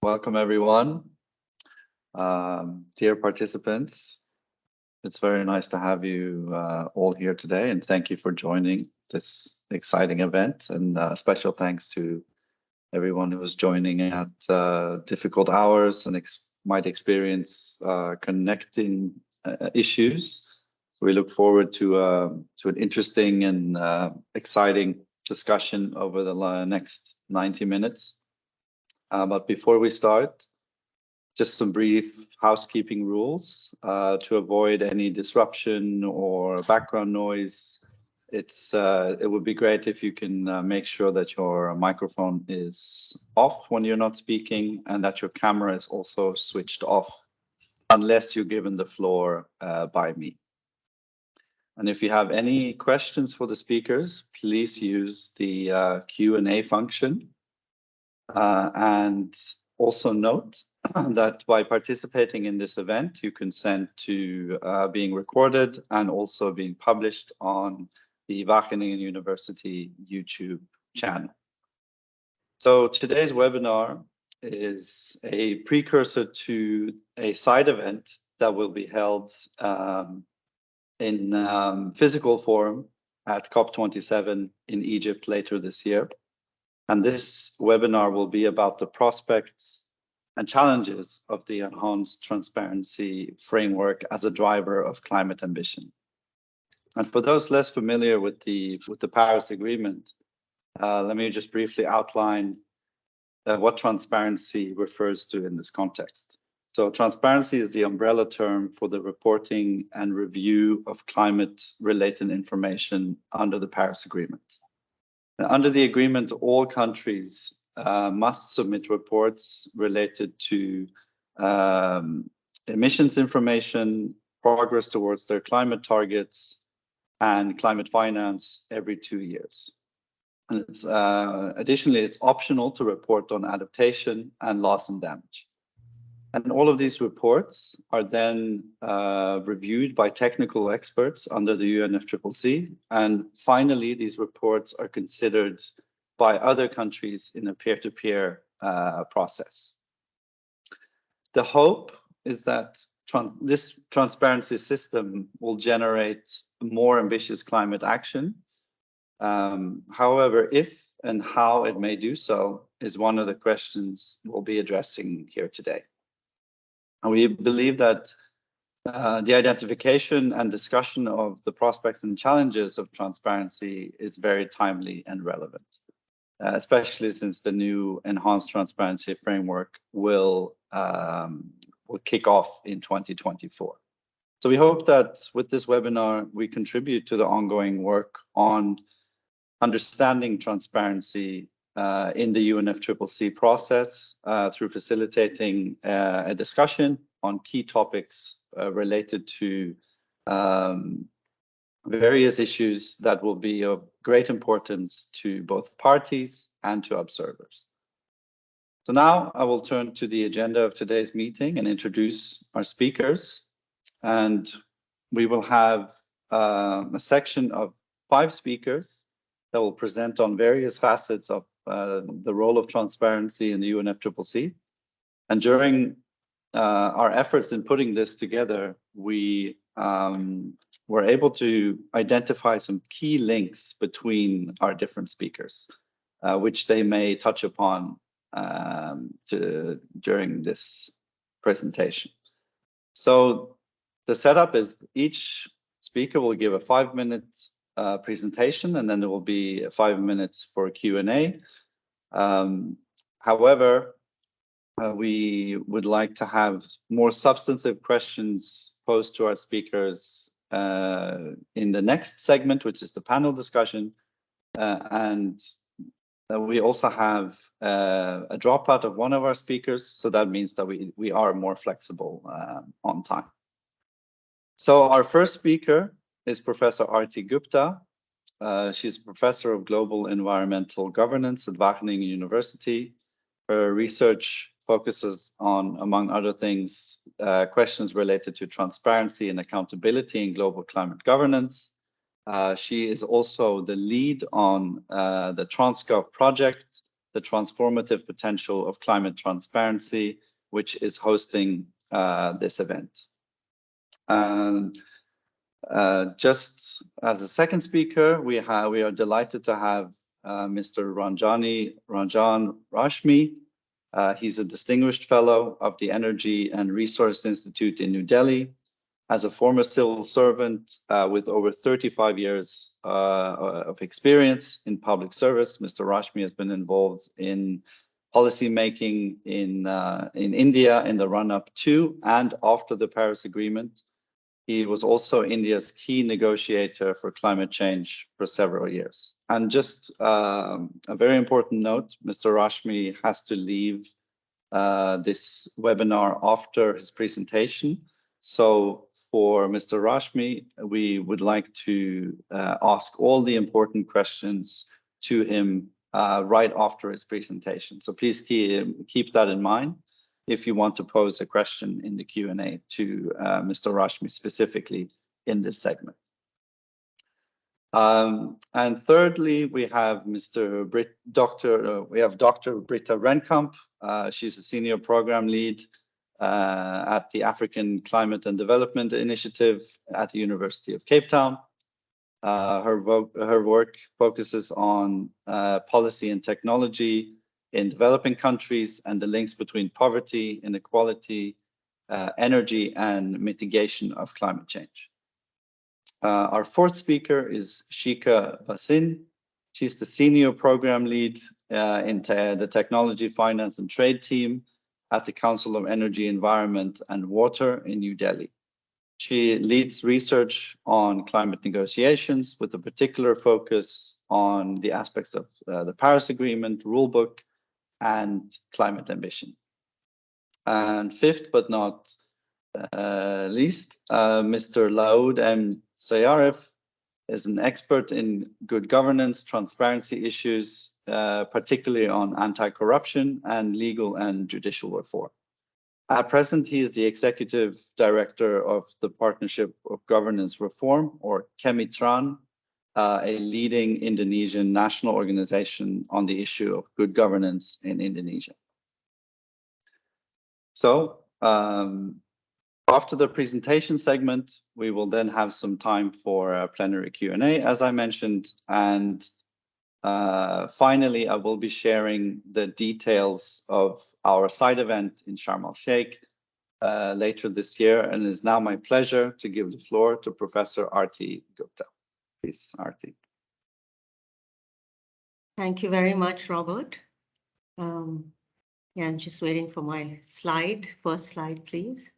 Welcome, everyone. Dear participants, it's very nice to have you all here today, and thank you for joining this exciting event. And special thanks to everyone who is joining at difficult hours and might experience connecting issues. We look forward to an interesting and exciting discussion over the next 90 minutes. But before we start, just some brief housekeeping rules to avoid any disruption or background noise. It would be great if you can make sure that your microphone is off when you're not speaking and that your camera is also switched off unless you're given the floor by me. And if you have any questions for the speakers, please use the Q&A function. And also note that by participating in this event, you consent to being recorded and also being published on the Wageningen University YouTube channel. So today's webinar is a precursor to a side event that will be held in physical form at COP27 in Egypt later this year. And this webinar will be about the prospects and challenges of the enhanced transparency framework as a driver of climate ambition. And for those less familiar with the Paris Agreement, let me just briefly outline what transparency refers to in this context. So transparency is the umbrella term for the reporting and review of climate-related information under the Paris Agreement. Under the agreement, all countries must submit reports related to emissions information, progress towards their climate targets, and climate finance every 2 years. And additionally, it's optional to report on adaptation and loss and damage. And all of these reports are then reviewed by technical experts under the UNFCCC. And finally, these reports are considered by other countries in a peer-to-peer process. The hope is that this transparency system will generate more ambitious climate action. However, if and how it may do so is one of the questions we'll be addressing here today. And we believe that the identification and discussion of the prospects and challenges of transparency is very timely and relevant, especially since the new enhanced transparency framework will kick off in 2024. So we hope that with this webinar, we contribute to the ongoing work on understanding transparency in the UNFCCC process through facilitating a discussion on key topics related to various issues that will be of great importance to both parties and to observers. So now I will turn to the agenda of today's meeting and introduce our speakers. And we will have a section of 5 speakers that will present on various facets of the role of transparency in the UNFCCC. And during our efforts in putting this together, we were able to identify some key links between our different speakers, which they may touch upon during this presentation. So the setup is each speaker will give a 5-minute presentation, and then there will be 5 minutes for Q&A. However, we would like to have more substantive questions posed to our speakers in the next segment, which is the panel discussion. And we also have a dropout of one of our speakers, so that means that we are more flexible on time. So our first speaker is Professor Aarti Gupta. She's a professor of global environmental governance at Wageningen University. Her research focuses on, among other things, questions related to transparency and accountability in global climate governance. She is also the lead on the Transgov project, the transformative potential of climate transparency, which is hosting this event. Just as a second speaker, we are delighted to have Mr. Ranjan Rashmi. He's a distinguished fellow of the Energy and Resource Institute in New Delhi. As a former civil servant with over 35 years of experience in public service, Mr. Rashmi has been involved in policy making in India in the run-up to and after the Paris Agreement. He was also India's key negotiator for climate change for several years. And just a very important note, Mr. Rashmi has to leave this webinar after his presentation. So for Mr. Rashmi, we would like to ask all the important questions to him right after his presentation. So please keep that in mind if you want to pose a question in the Q&A to Mr. Rashmi specifically in this segment. And thirdly, we have Dr. Britta Rennkamp. She's a senior program lead at the African Climate and Development Initiative at the University of Cape Town. Her work focuses on policy and technology in developing countries and the links between poverty, inequality, energy, and mitigation of climate change. Our fourth speaker is Shikha Bhasin. She's the senior program lead in the Technology, Finance, and Trade team at the Council of Energy, Environment, and Water in New Delhi. She leads research on climate negotiations with a particular focus on the aspects of the Paris Agreement, rulebook, and climate ambition. And fifth, but not least, Mr. Laode and Syarif is an expert in good governance, transparency issues, particularly on anti-corruption and legal and judicial reform. At present, he is the executive director of the Partnership of Governance Reform, or Kemitran, a leading Indonesian national organization on the issue of good governance in Indonesia. So, after the presentation segment, we will then have some time for a plenary Q&A, as I mentioned, and finally, I will be sharing the details of our side event in Sharm el-Sheikh later this year, and it is now my pleasure to give the floor to Professor Aarti Gupta. Please, Aarti. Thank you very much, Robert. Yeah, I'm just waiting for my slide. First slide, please.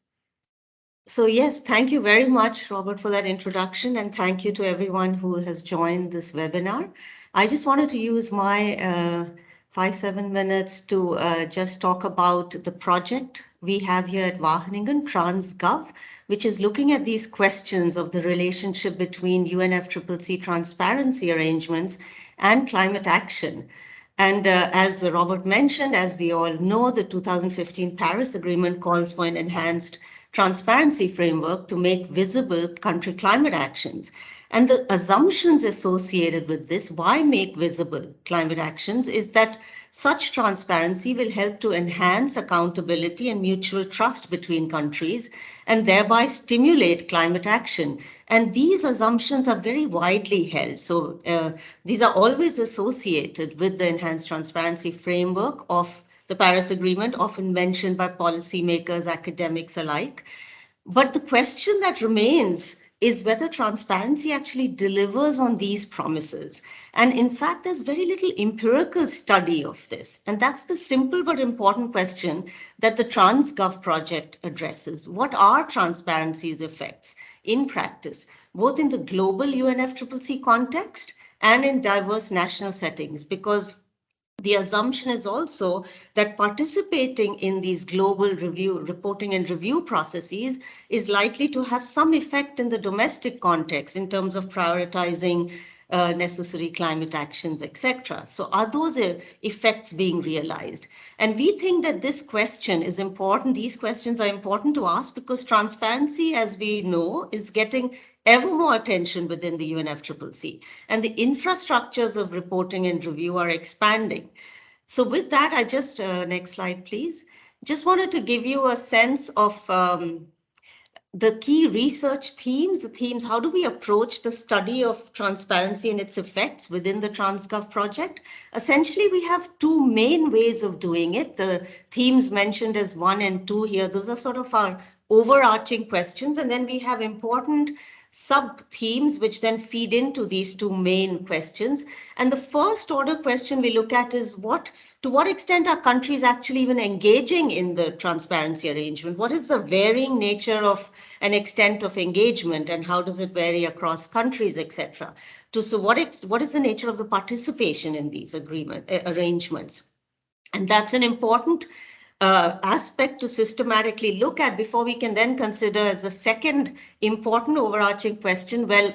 So yes, thank you very much, Robert, for that introduction, and thank you to everyone who has joined this webinar. I just wanted to use my 5-7 minutes to just talk about the project we have here at Wageningen, TransGov, which is looking at these questions of the relationship between UNFCCC transparency arrangements and climate action. And as Robert mentioned, as we all know, the 2015 Paris Agreement calls for an enhanced transparency framework to make visible country climate actions. And the assumptions associated with this, why make visible climate actions, is that such transparency will help to enhance accountability and mutual trust between countries and thereby stimulate climate action. And these assumptions are very widely held. So these are always associated with the enhanced transparency framework of the Paris Agreement, often mentioned by policymakers, academics alike. But the question that remains is whether transparency actually delivers on these promises. And in fact, there's very little empirical study of this. And that's the simple but important question that the TransGov project addresses. What are transparency's effects in practice, both in the global UNFCCC context and in diverse national settings? Because the assumption is also that participating in these global reporting and review processes is likely to have some effect in the domestic context in terms of prioritizing necessary climate actions, etc. So are those effects being realized? And we think that this question is important. These questions are important to ask because transparency, as we know, is getting ever more attention within the UNFCCC. And the infrastructures of reporting and review are expanding. So with that, I just, next slide, please. Just wanted to give you a sense of the key research themes, how do we approach the study of transparency and its effects within the TransGov project? Essentially, we have two main ways of doing it. The themes mentioned as 1 and 2 here, those are sort of our overarching questions. And then we have important sub-themes which then feed into these two main questions. And the first order question we look at is to what extent are countries actually even engaging in the transparency arrangement? What is the varying nature of an extent of engagement, and how does it vary across countries, etc.? So what is the nature of the participation in these arrangements? And that's an important aspect to systematically look at before we can then consider as the second important overarching question, well,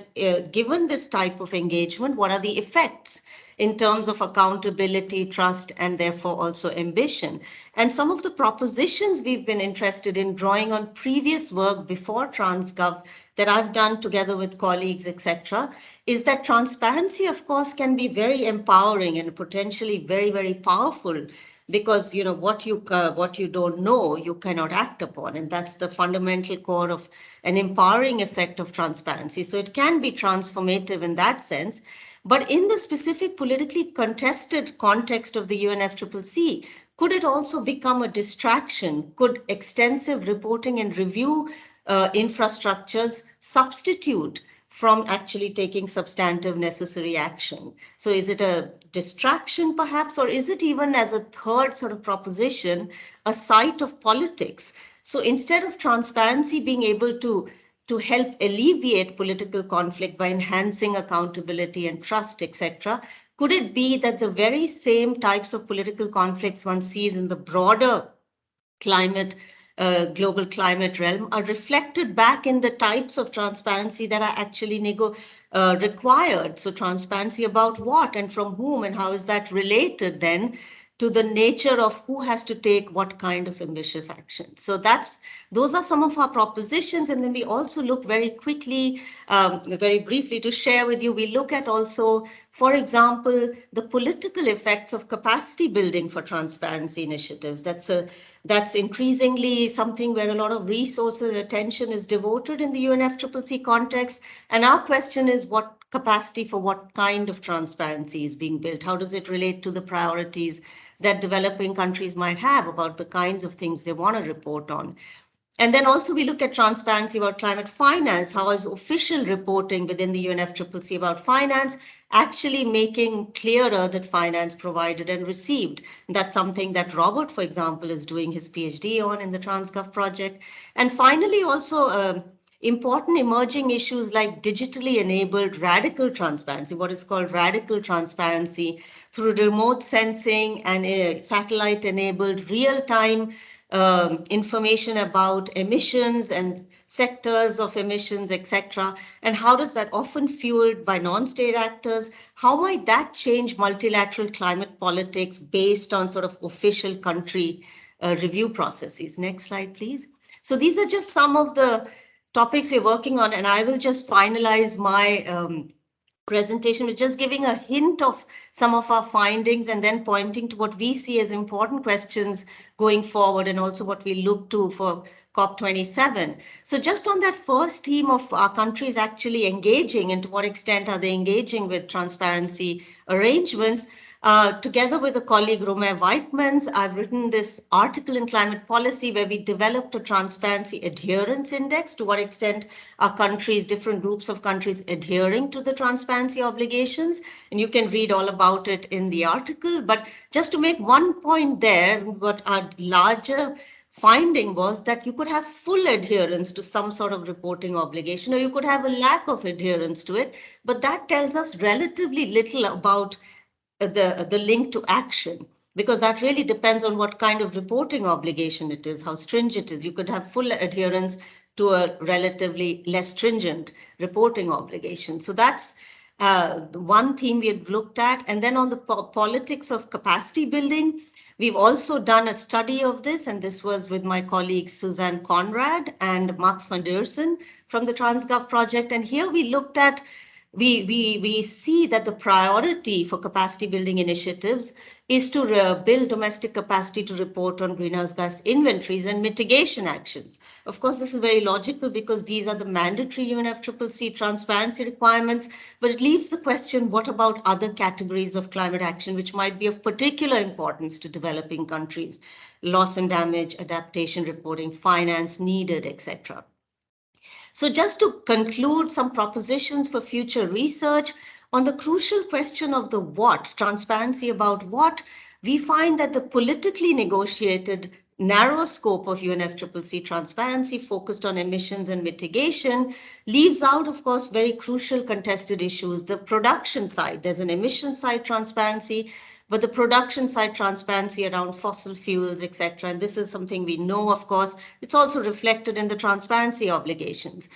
given this type of engagement, what are the effects in terms of accountability, trust, and therefore also ambition? And some of the propositions we've been interested in drawing on previous work before TransGov that I've done together with colleagues, etc., is that transparency, of course, can be very empowering and potentially very, very powerful, because what you don't know, you cannot act upon, and that's the fundamental core of an empowering effect of transparency. So it can be transformative in that sense. But in the specific politically contested context of the UNFCCC, could it also become a distraction? Could extensive reporting and review infrastructures substitute from actually taking substantive necessary action? So is it a distraction perhaps, or is it even, as a third sort of proposition, a site of politics? So instead of transparency being able to help alleviate political conflict by enhancing accountability and trust, etc., could it be that the very same types of political conflicts one sees in the broader global climate realm are reflected back in the types of transparency that are actually required? So transparency about what and from whom, and how is that related then to the nature of who has to take what kind of ambitious action? So those are some of our propositions. And then we also look very quickly, very briefly to share with you, we look at also, for example, the political effects of capacity building for transparency initiatives. That's increasingly something where a lot of resources and attention is devoted in the UNFCCC context. And our question is, what capacity for what kind of transparency is being built? How does it relate to the priorities that developing countries might have about the kinds of things they want to report on? And then also we look at transparency about climate finance. How is official reporting within the UNFCCC about finance actually making clearer that finance provided and received? And that's something that Robert, for example, is doing his PhD on in the TransGov project. And finally, also important emerging issues like digitally enabled radical transparency, what is called radical transparency, through remote sensing and satellite enabled real-time information about emissions and sectors of emissions, etc. And how does that, often fueled by non-state actors, how might that change multilateral climate politics based on sort of official country review processes? Next slide, please. So these are just some of the topics we're working on, and I will just finalize my presentation with just giving a hint of some of our findings and then pointing to what we see as important questions going forward, and also what we look to for COP27. So just on that first theme of our countries actually engaging, and to what extent are they engaging with transparency arrangements, together with a colleague, Romain Weikmans, I've written this article in Climate Policy where we developed a transparency adherence index. To what extent are countries, different groups of countries, adhering to the transparency obligations? And you can read all about it in the article. But just to make one point there, what our larger finding was that you could have full adherence to some sort of reporting obligation, or you could have a lack of adherence to it. But that tells us relatively little about the link to action, because that really depends on what kind of reporting obligation it is, how stringent it is. You could have full adherence to a relatively less stringent reporting obligation. So that's one theme we have looked at. And then on the politics of capacity building, we've also done a study of this, and this was with my colleagues Suzanne Conrad and Max van Deursen from the TransGov project. And here we looked at we see that the priority for capacity building initiatives is to build domestic capacity to report on greenhouse gas inventories and mitigation actions. Of course, this is very logical because these are the mandatory UNFCCC transparency requirements, but it leaves the question, what about other categories of climate action which might be of particular importance to developing countries? Loss and damage, adaptation reporting, finance needed, etc. So just to conclude some propositions for future research on the crucial question of the what, transparency about what, we find that the politically negotiated narrow scope of UNFCCC transparency focused on emissions and mitigation leaves out, of course, very crucial contested issues. The production side, there's an emission side transparency, but the production side transparency around fossil fuels, etc. And this is something we know, of course, it's also reflected in the transparency obligations.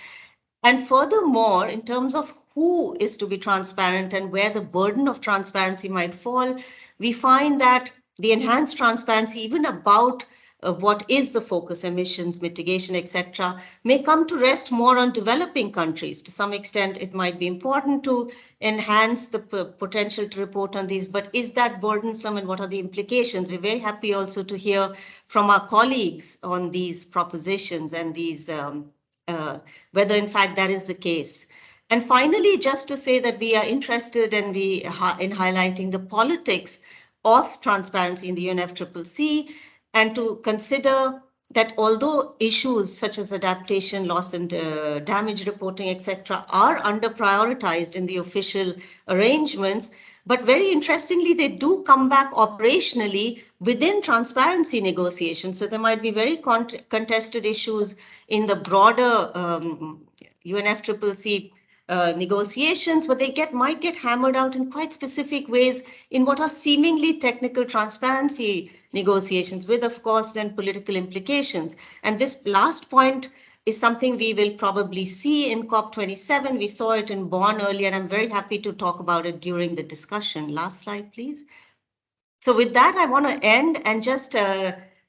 And furthermore, in terms of who is to be transparent and where the burden of transparency might fall, we find that the enhanced transparency, even about what is the focus, emissions, mitigation, etc., may come to rest more on developing countries. To some extent, it might be important to enhance the potential to report on these, but is that burdensome and what are the implications? We're very happy also to hear from our colleagues on these propositions and these whether in fact that is the case. And finally, just to say that we are interested in highlighting the politics of transparency in the UNFCCC, and to consider that although issues such as adaptation, loss and damage reporting, etc., are under prioritized in the official arrangements, but very interestingly, they do come back operationally within transparency negotiations. So there might be very contested issues in the broader UNFCCC negotiations, but they might get hammered out in quite specific ways in what are seemingly technical transparency negotiations with, of course, then political implications. And this last point is something we will probably see in COP27. We saw it in Bonn earlier, and I'm very happy to talk about it during the discussion. Last slide, please. So with that, I want to end and just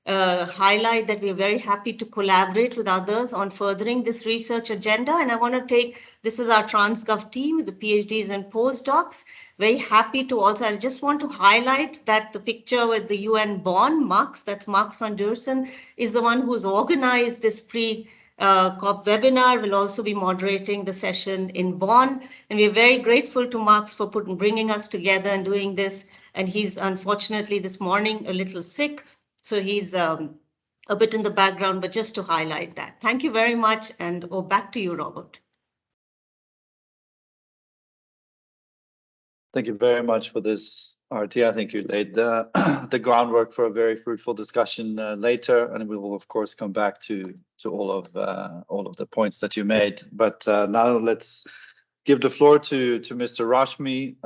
highlight that we're very happy to collaborate with others on furthering this research agenda. And I want to this is our TransGov team with the PhDs and postdocs. Very happy to also, I just want to highlight that the picture with the UN Bonn, that's Max van Deursen, is the one who's organized this Pre-COP webinar, will also be moderating the session in Bonn. And we're very grateful to Max for bringing us together and doing this. And he's unfortunately this morning a little sick, so he's a bit in the background, but just to highlight that. Thank you very much, and back to you, Robert. Thank you very much for this, Aarti. I think you laid the groundwork for a very fruitful discussion later, and we will of course come back to all of the points that you made. But now let's give the floor to Mr. Rashmi.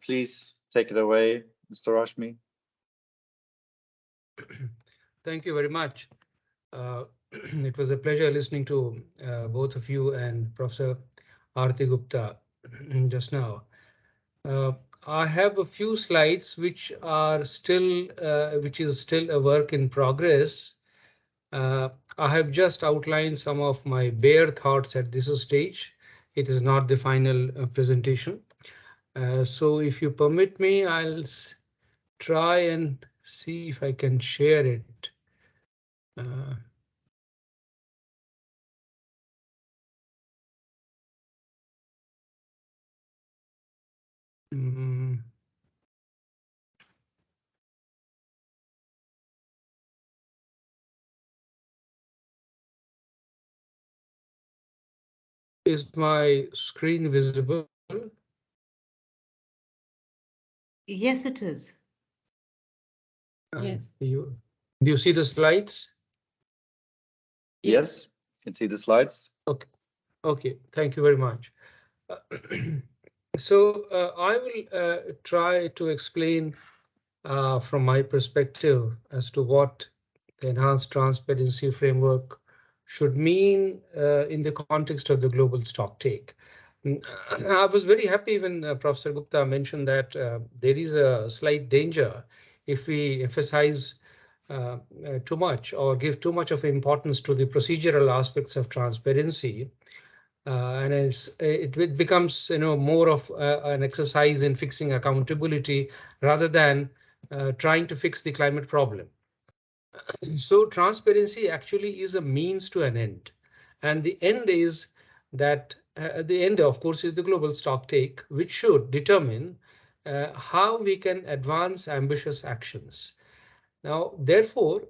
Please take it away, Mr. Rashmi. Thank you very much. It was a pleasure listening to both of you and Professor Aarti Gupta just now. I have a few slides which is still a work in progress. I have just outlined some of my bare thoughts at this stage. It is not the final presentation. So if you permit me, I'll try and see if I can share it. Is my screen visible? Yes, it is. Yes. Do you see the slides? Yes, you can see the slides. Okay. Okay. Thank you very much. So I will try to explain from my perspective as to what the enhanced transparency framework should mean in the context of the global stocktake. I was very happy when Professor Gupta mentioned that there is a slight danger if we emphasize too much or give too much of importance to the procedural aspects of transparency. and it becomes more of an exercise in fixing accountability rather than trying to fix the climate problem. So transparency actually is a means to an end, and the end is that the end, of course, is the global stocktake, which should determine how we can advance ambitious actions. Now, therefore,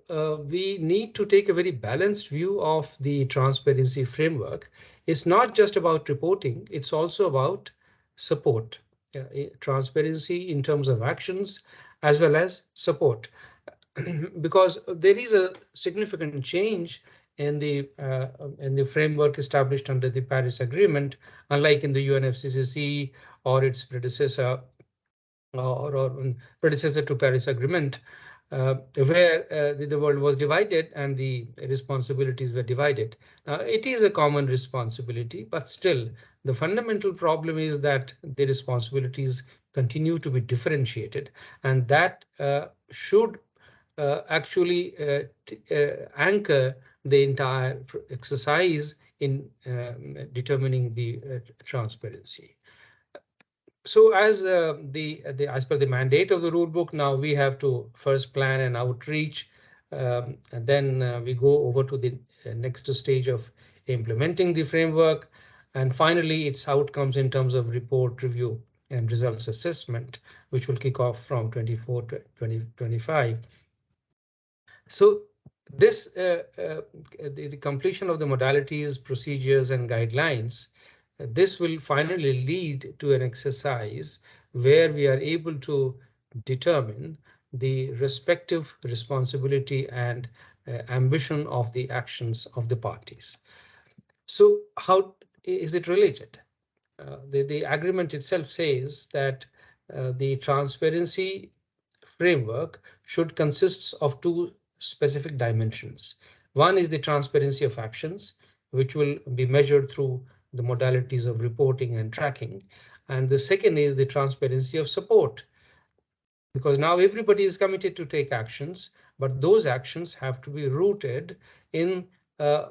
we need to take a very balanced view of the transparency framework. It's not just about reporting, it's also about support. Transparency in terms of actions as well as support. Because there is a significant change in the framework established under the Paris Agreement, unlike in the UNFCCC or its predecessor or predecessor to Paris Agreement, where the world was divided and the responsibilities were divided. Now, it is a common responsibility, but still the fundamental problem is that the responsibilities continue to be differentiated, and that should actually anchor the entire exercise in determining the transparency. So as as per the mandate of the rule book, now we have to first plan an outreach, and then we go over to the next stage of implementing the framework, and finally its outcomes in terms of report review and results assessment, which will kick off from 24 to 2025. So this the completion of the modalities, procedures, and guidelines, this will finally lead to an exercise where we are able to determine the respective responsibility and ambition of the actions of the parties. So how is it related? The agreement itself says that the transparency framework should consist of two specific dimensions. One is the transparency of actions, which will be measured through the modalities of reporting and tracking. And the second is the transparency of support, because now everybody is committed to take actions, but those actions have to be rooted in a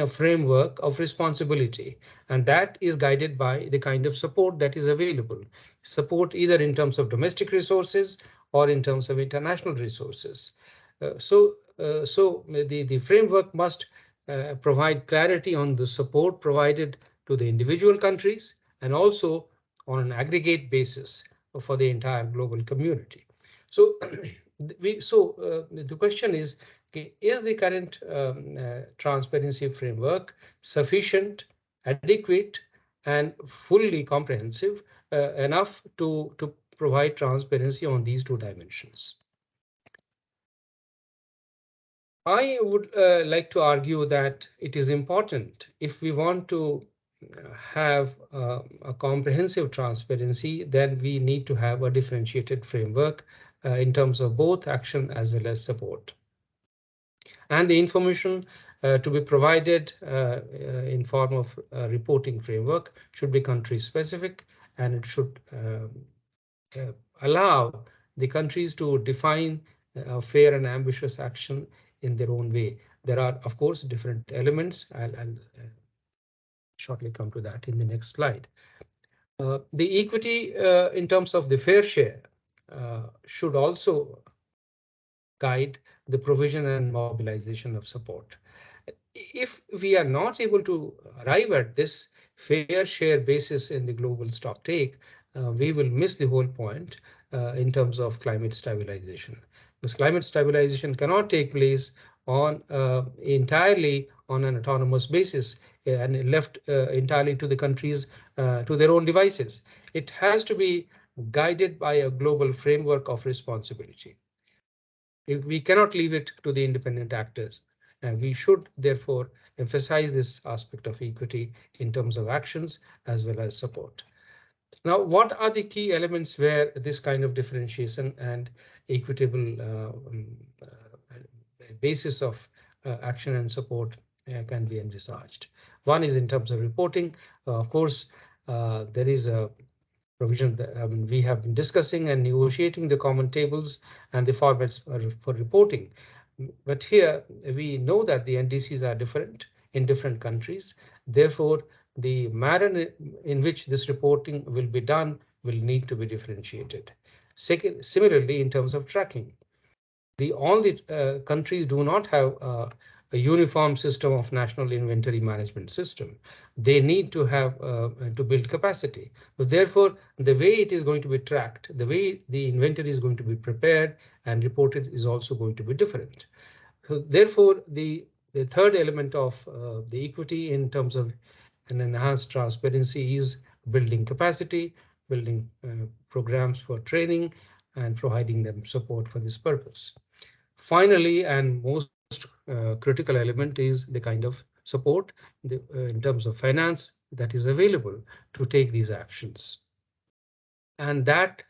framework of responsibility, and that is guided by the kind of support that is available. Support either in terms of domestic resources or in terms of international resources. So the framework must provide clarity on the support provided to the individual countries and also on an aggregate basis for the entire global community. So the question is the current transparency framework sufficient, adequate, and fully comprehensive enough to provide transparency on these two dimensions? I would like to argue that it is important, if we want to have a comprehensive transparency, then we need to have a differentiated framework in terms of both action as well as support. And the information to be provided in form of a reporting framework should be country specific, and it should allow the countries to define fair and ambitious action in their own way. There are, of course, different elements. I'll shortly come to that in the next slide. The equity in terms of the fair share should also guide the provision and mobilization of support. If we are not able to arrive at this fair share basis in the global stocktake, we will miss the whole point in terms of climate stabilization. Because climate stabilization cannot take place on entirely on an autonomous basis and left entirely to the countries to their own devices. It has to be guided by a global framework of responsibility. If we cannot leave it to the independent actors, and we should therefore emphasize this aspect of equity in terms of actions as well as support. Now, what are the key elements where this kind of differentiation and equitable basis of action and support can be envisaged? One is in terms of reporting. Of course, there is a provision that we have been discussing and negotiating the common tables and the formats for reporting. But here we know that the NDCs are different in different countries, Therefore, the manner in which this reporting will be done will need to be differentiated. Second, similarly, in terms of tracking, all the countries do not have a uniform system of national inventory management system. They need to have to build capacity. But therefore, the way it is going to be tracked, the way the inventory is going to be prepared and reported is also going to be different. So therefore, the third element of the equity in terms of an enhanced transparency is building capacity, building programs for training, and providing them support for this purpose. Finally, and most critical element is the kind of support in terms of finance that is available to take these actions. And that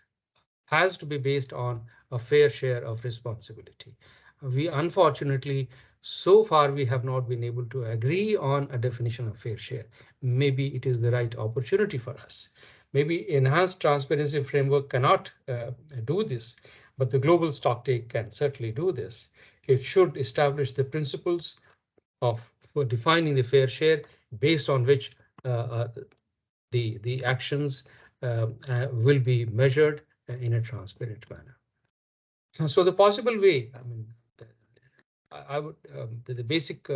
has to be based on a fair share of responsibility. We unfortunately, so far, we have not been able to agree on a definition of fair share. Maybe it is the right opportunity for us. Maybe enhanced transparency framework cannot do this, but the global Stocktake can certainly do this. It should establish the principles for defining the fair share based on which the actions will be measured in a transparent manner. So the possible way, I mean, I would the basic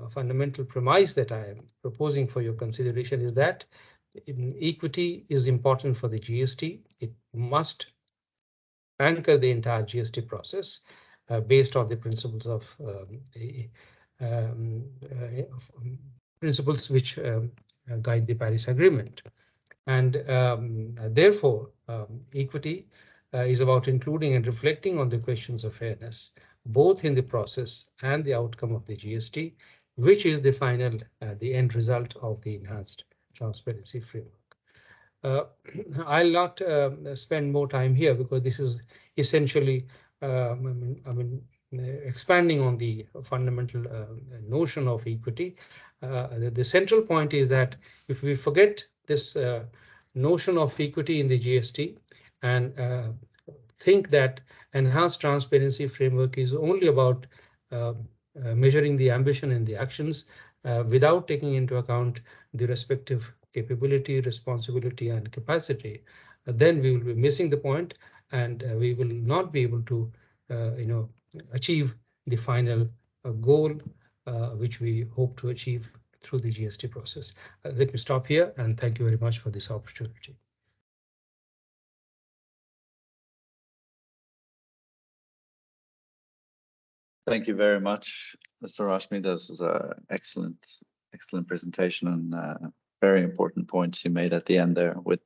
fundamental premise that I am proposing for your consideration is that equity is important for the GST. It must anchor the entire GST process based on the principles of principles which guide the Paris Agreement. And therefore, equity is about including and reflecting on the questions of fairness, both in the process and the outcome of the GST, which is the final, the end result of the enhanced transparency framework. I'll not spend more time here because this is essentially, expanding on the fundamental notion of equity. The central point is that if we forget this notion of equity in the GST and think that enhanced transparency framework is only about measuring the ambition and the actions without taking into account the respective capability, responsibility, and capacity, then we will be missing the point, and we will not be able to, achieve the final goal which we hope to achieve through the GST process. Let me stop here, and thank you very much for this opportunity. Thank you very much, Mr. Rashmi. This was an excellent presentation and very important points you made at the end there with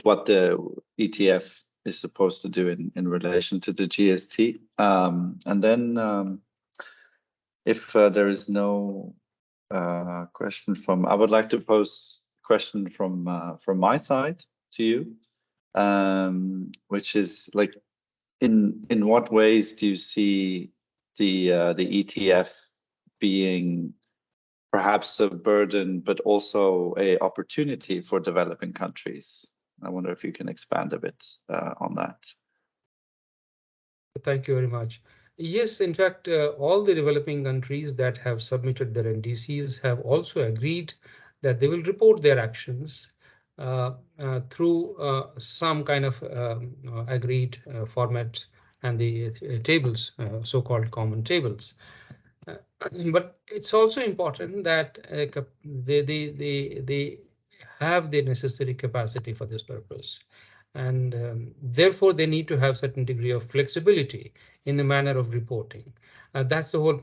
what the ETF is supposed to do in relation to the GST. And then if there is no question from, I would like to pose a question from my side to you, which is like, in what ways do you see the ETF being perhaps a burden, but also an opportunity for developing countries? I wonder if you can expand a bit on that. Thank you very much. Yes, in fact, all the developing countries that have submitted their NDCs have also agreed that they will report their actions through some kind of agreed format and the tables, so-called common tables. But it's also important that they have the necessary capacity for this purpose. And therefore, they need to have certain degree of flexibility in the manner of reporting. That's the whole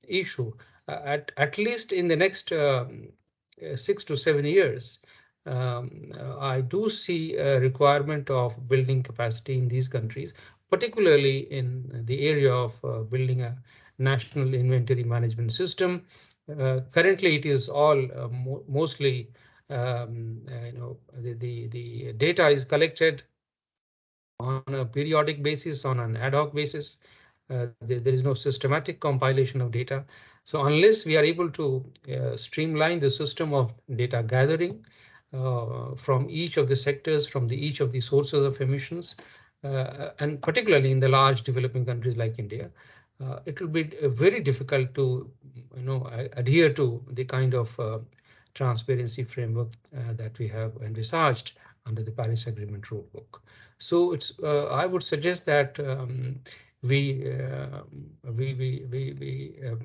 issue. At least in the next 6 to 7 years, I do see a requirement of building capacity in these countries, particularly in the area of building a national inventory management system. Currently, it is all mostly, the data is collected on a periodic basis, on an ad hoc basis. There is no systematic compilation of data. So unless we are able to streamline the system of data gathering from each of the sectors, from each of the sources of emissions, and particularly in the large developing countries like India, it will be very difficult to adhere to the kind of transparency framework that we have envisaged under the Paris Agreement rulebook. So it's I would suggest that we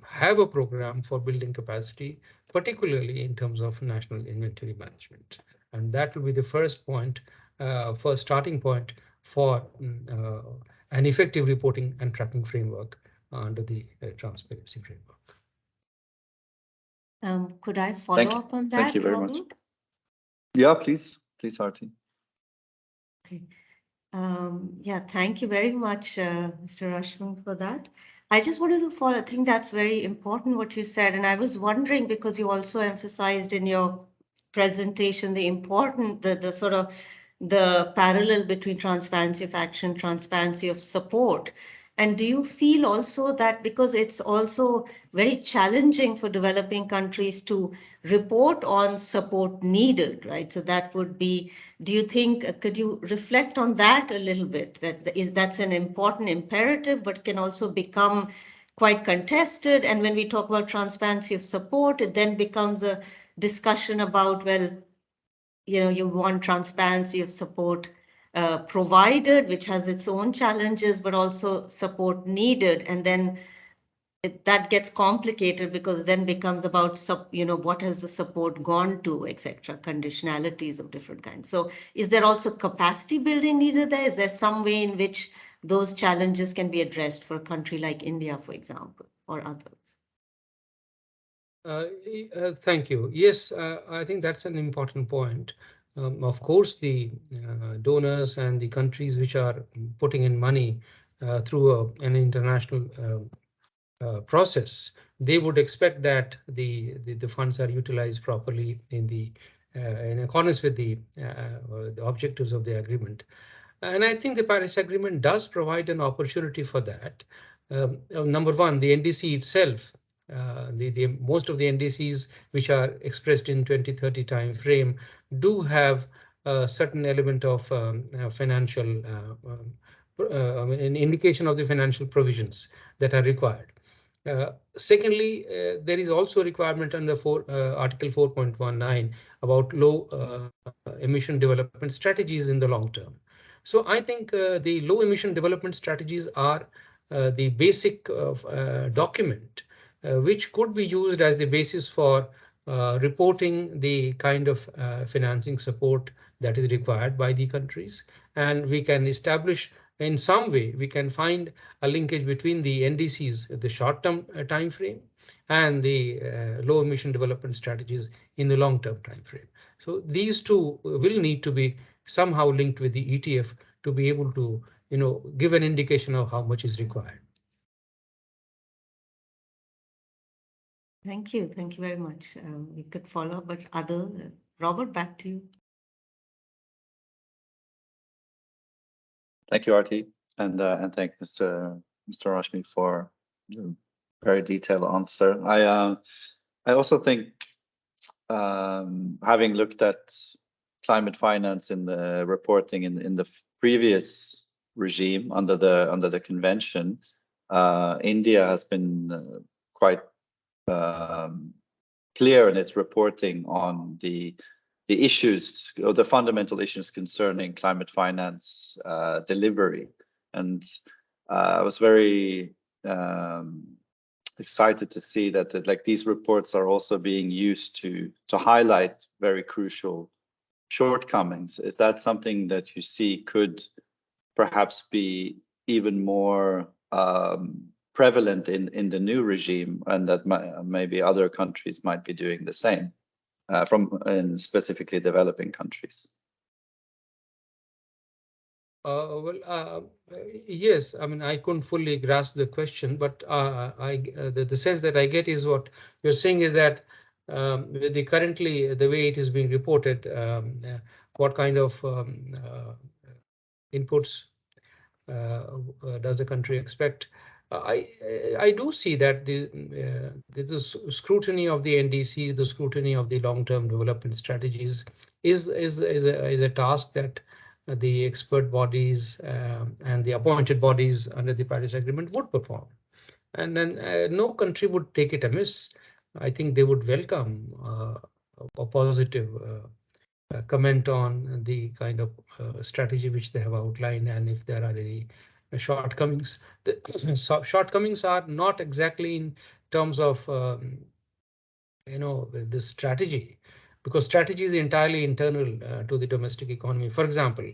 have a program for building capacity, particularly in terms of national inventory management, and that will be the first point, first starting point for an effective reporting and tracking framework under the transparency framework. Could I follow up on that? Thank you very Robert? much. Yeah, please, Aarti. Okay. Yeah, thank you very much, Mr. Rashmi, for that. I just wanted to follow. I think that's very important what you said, and I was wondering because you also emphasized in your presentation the sort of the parallel between transparency of action, transparency of support. And do you feel also that because it's also very challenging for developing countries to report on support needed, right? So that would be, do you think, could you reflect on that a little bit? That's an important imperative, but can also become quite contested. And when we talk about transparency of support, it then becomes a discussion about, well, you want transparency of support provided, which has its own challenges, but also support needed. And then that gets complicated because then becomes about, what has the support gone to, etc., conditionalities of different kinds. So is there also capacity building needed there? Is there some way in which those challenges can be addressed for a country like India, for example, or others? Thank you. Yes, I think that's an important point. Of course, the donors and the countries which are putting in money through an international process, they would expect that the funds are utilized properly in accordance with the objectives of the agreement. And I think the Paris Agreement does provide an opportunity for that. Number one, the NDC itself, most of the NDCs which are expressed in 2030 time frame do have a certain element of financial, an indication of the financial provisions that are required. Secondly, there is also a requirement under Article 4.19 about low emission development strategies in the long term. So I think the low emission development strategies are the basic document which could be used as the basis for reporting the kind of financing support that is required by the countries. And we can establish in some way, we can find a linkage between the NDCs, the short-term time frame, and the low emission development strategies in the long-term time frame. So these two will need to be somehow linked with the ETF to be able to, give an indication of how much is required. Thank you. Thank you very much. We could follow up, but Robert, back to you. Thank you, Aarti, and thank Mr. Rashmi for the very detailed answer. I also think, having looked at climate finance in the reporting in the previous regime under the convention, India has been quite clear in its reporting on the issues, or the fundamental issues concerning climate finance delivery. And I was very excited to see that these reports are also being used to highlight very crucial shortcomings. Is that something that you see could perhaps be even more prevalent in the new regime, and that maybe other countries might be doing the same, in specifically developing countries? Yes, I mean, I couldn't fully grasp the question, but the sense that I get is what you're saying is that currently the way it is being reported, what kind of inputs does the country expect? I do see that the scrutiny of the NDC, the scrutiny of the long-term development strategies is a task that the expert bodies and the appointed bodies under the Paris Agreement would perform. And then no country would take it amiss. I think they would welcome a positive comment on the kind of strategy which they have outlined, and if there are any shortcomings. The shortcomings are not exactly in terms of the strategy, because strategy is entirely internal to the domestic economy. For example,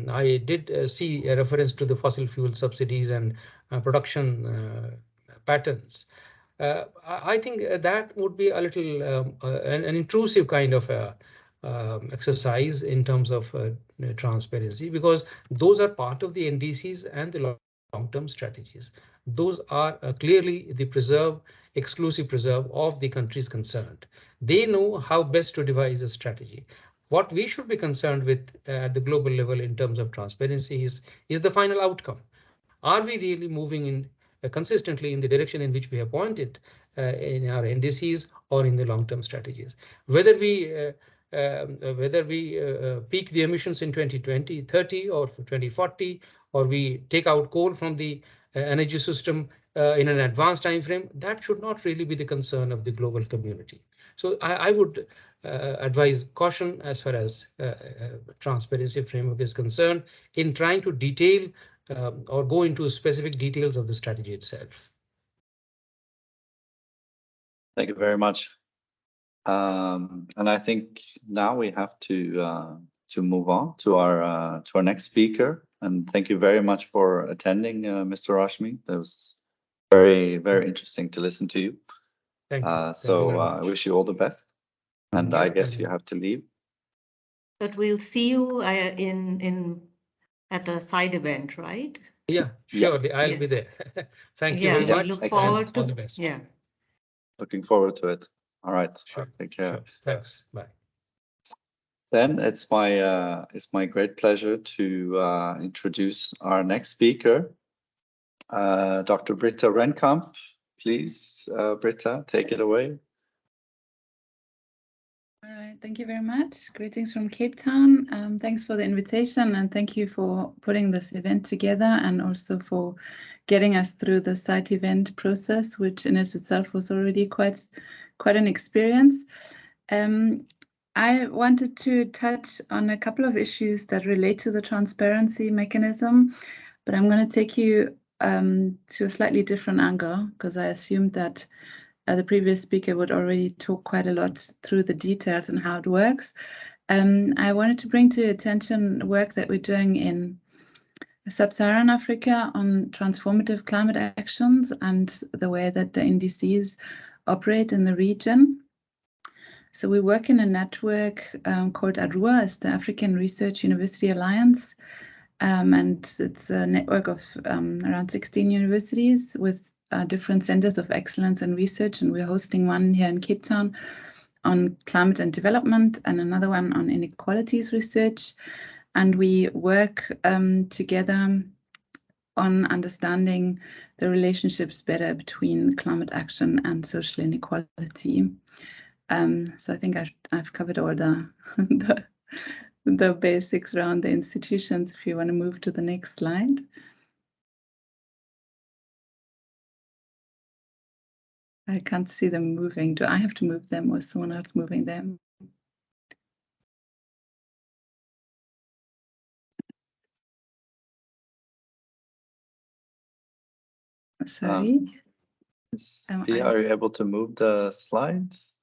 I did see a reference to the fossil fuel subsidies and production patterns. I think that would be a little an intrusive kind of exercise in terms of transparency, because those are part of the NDCs and the long-term strategies. Those are clearly the exclusive preserve of the countries concerned. They know how best to devise a strategy. What we should be concerned with at the global level in terms of transparency is the final outcome. Are we really moving in consistently in the direction in which we have pointed in our NDCs or in the long-term strategies? Whether we peak the emissions in 2020, 30 or 2040, or we take out coal from the energy system in an advanced time frame, that should not really be the concern of the global community. So I would advise caution as far as transparency framework is concerned in trying to detail or go into specific details of the strategy itself. Thank you very much. And I think now we have to move on to our next speaker. And thank you very much for attending, Mr. Rashmi. That was very, very interesting to listen to you. Thank you. So I wish you all the best. And I guess you have to leave. But we'll see you at a side event, right? Yeah, surely. Yeah. I'll be there. Thank you very much. We look forward to all the best. Yeah. Looking forward to it. All right. Sure. Take care. Sure. Thanks. Bye. Then it's my great pleasure to introduce our next speaker, Dr. Britta Rennkamp. Please, Britta, take it away. All right, thank you very much. Greetings from Cape Town. Thanks for the invitation, and thank you for putting this event together, and also for getting us through the site event process, which in itself was already quite an experience. I wanted to touch on a couple of issues that relate to the transparency mechanism, but I'm going to take you to a slightly different angle, because I assumed that the previous speaker would already talk quite a lot through the details and how it works. I wanted to bring to your attention work that we're doing in Sub-Saharan Africa on transformative climate actions and the way that the NDCs operate in the region. So we work in a network called ARUA, it's the African Research University Alliance, and it's a network of around 16 universities with different centers of excellence and research, and we're hosting one here in Cape Town on climate and development, and another one on inequalities research. And we work together on understanding the relationships better between climate action and social inequality. So I think I've covered all the basics around the institutions. If you want to move to the next slide. I can't see them moving. Do I have to move them, or is someone else moving them? Sorry. Pia, are you able to move the slides?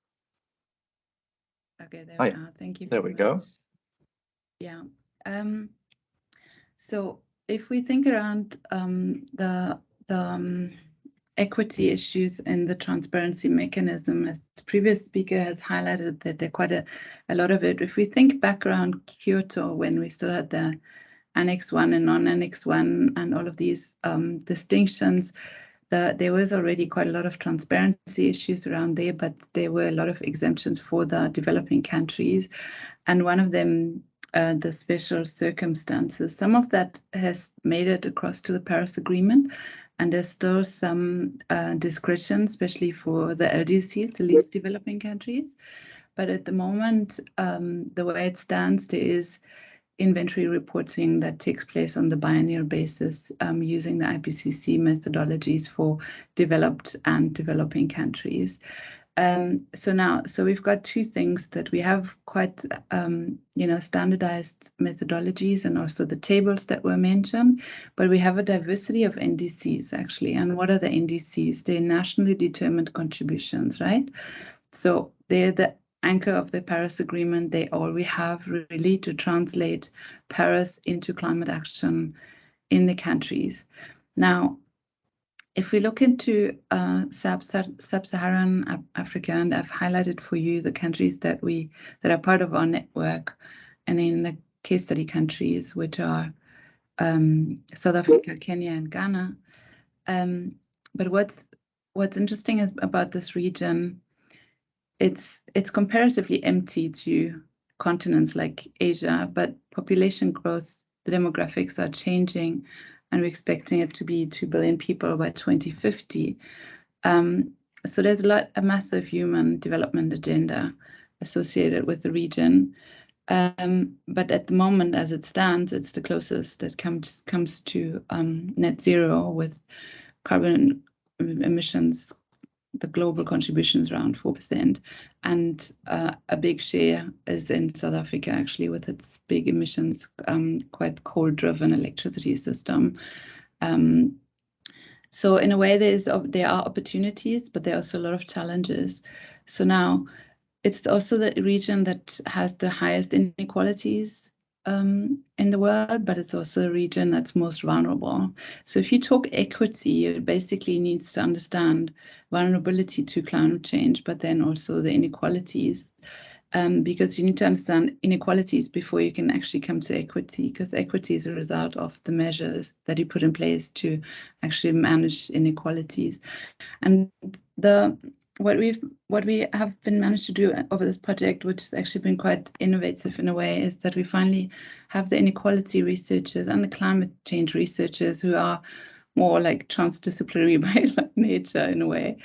Okay, there we are. Thank you. There we go. Yeah. So if we think around the equity issues in the transparency mechanism, as the previous speaker has highlighted, that there are quite a lot of it. If we think back around Kyoto, when we still had the Annex 1 and non-Annex 1 and all of these distinctions, there was already quite a lot of transparency issues around there, but there were a lot of exemptions for the developing countries. And one of them, the special circumstances. Some of that has made it across to the Paris Agreement, and there's still some discretion, especially for the LDCs, the least developing countries. But at the moment, the way it stands, there is inventory reporting that takes place on the biennial basis using the IPCC methodologies for developed and developing countries. So we've got two things, that we have quite, standardized methodologies and also the tables that were mentioned, but we have a diversity of NDCs actually. And what are the NDCs? They're nationally determined contributions, right? So they're the anchor of the Paris Agreement. They all we have really to translate Paris into climate action in the countries. Now, if we look into sub-Saharan Africa, and I've highlighted for you the countries that are part of our network, and in the case study countries, which are South Africa, Kenya, and Ghana. But what's interesting about this region, it's comparatively empty to continents like Asia, but population growth, the demographics are changing, and we're expecting it to be 2 billion people by 2050. So there's a massive human development agenda associated with the region. But at the moment, as it stands, it's the closest that comes to net zero, with carbon emissions, the global contributions around 4%, and a big share is in South Africa, actually, with its big emissions, quite coal-driven electricity system. So in a way, there are opportunities, but there are also a lot of challenges. So now, it's also the region that has the highest inequalities in the world, but it's also a region that's most vulnerable. So if you talk equity, it basically needs to understand vulnerability to climate change, but then also the inequalities, because you need to understand inequalities before you can actually come to equity, because equity is a result of the measures that you put in place to actually manage inequalities. And what we have been managed to do over this project, which has actually been quite innovative in a way, is that we finally have the inequality researchers and the climate change researchers, who are more like transdisciplinary by nature in a way,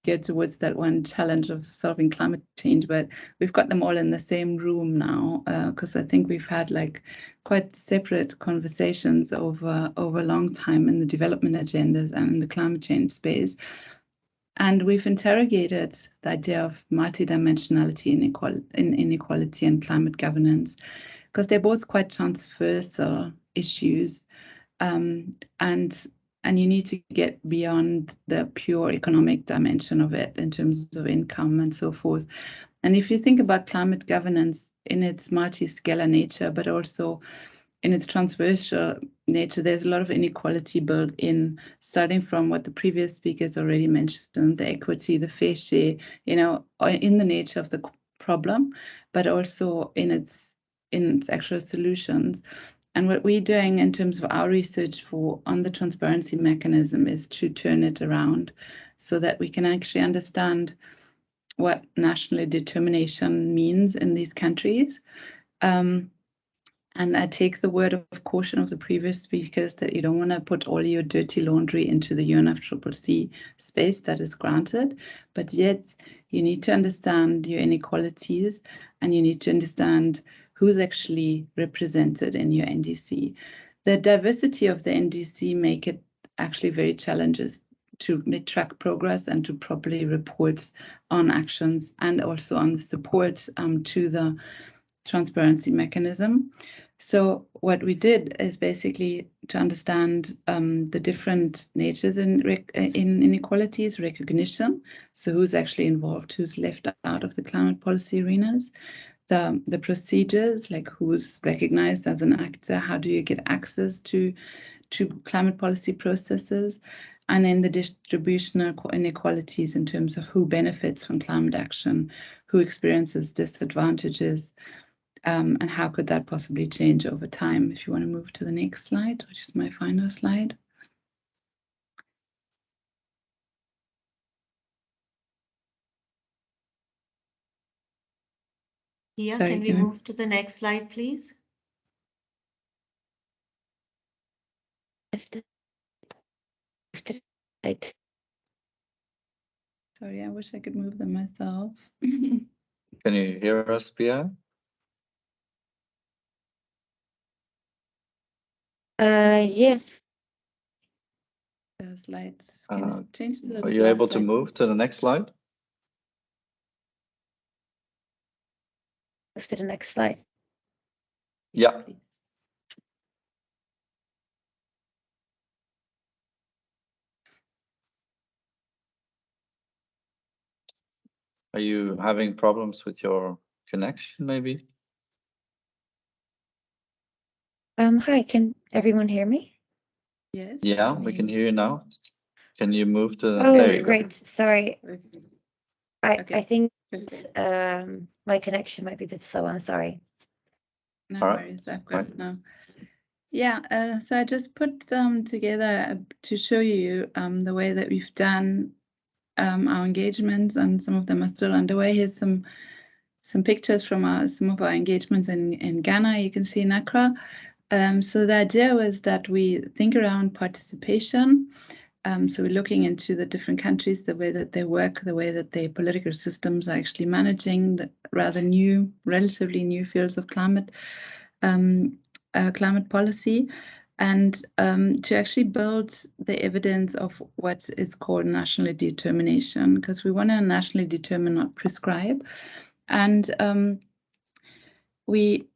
geared towards that one challenge of solving climate change. But we've got them all in the same room now, because I think we've had like quite separate conversations over a long time in the development agendas and in the climate change space. And we've interrogated the idea of multidimensionality in inequality and climate governance, because they're both quite transversal issues, and you need to get beyond the pure economic dimension of it in terms of income and so forth. And if you think about climate governance in its multi-scalar nature, but also in its transversal nature, there's a lot of inequality built in, starting from what the previous speakers already mentioned, the equity, the fair share, in the nature of the problem, but also in its actual solutions. And what we're doing in terms of our research on the transparency mechanism is to turn it around so that we can actually understand what national determination means in these countries. And I take the word of caution of the previous speakers that you don't want to put all your dirty laundry into the UNFCCC space, that is granted, but yet you need to understand your inequalities, and you need to understand who's actually represented in your NDC. The diversity of the NDC make it actually very challenging to track progress and to properly report on actions, and also on the support to the transparency mechanism. So what we did is basically to understand the different natures in inequalities, recognition. So who's actually involved, who's left out of the climate policy arenas, the procedures, like who's recognized as an actor, how do you get access to climate policy processes, and then the distributional inequalities in terms of who benefits from climate action, who experiences disadvantages, and how could that possibly change over time. If you want to move to the next slide, which is my final slide. Yeah, Sorry, can we move to the next slide, please? Sorry, I wish I could move them myself. Can you hear us, Pia? Yes. The slides. Can you change the Are you last able to slide? move to the next slide? Move to the next slide. Yeah. Please. Are you having problems with your connection, maybe? Hi, can everyone hear me? Yes. Yeah, we can hear you now. Can you move to, Oh, there you go. great. Sorry. I Okay. think Good. my connection might be a bit slow. I'm sorry. No All right. worries. I've got it now. Yeah, so I just put them together to show you the way that we've done our engagements, and some of them are still underway. Here's some pictures from some of our engagements in Ghana. You can see in Accra. So the idea was that we think around participation. So we're looking into the different countries, the way that they work, the way that their political systems are actually managing the rather new, relatively new fields of climate policy, and to actually build the evidence of what is called national determination, because we want to nationally determine, not prescribe. And we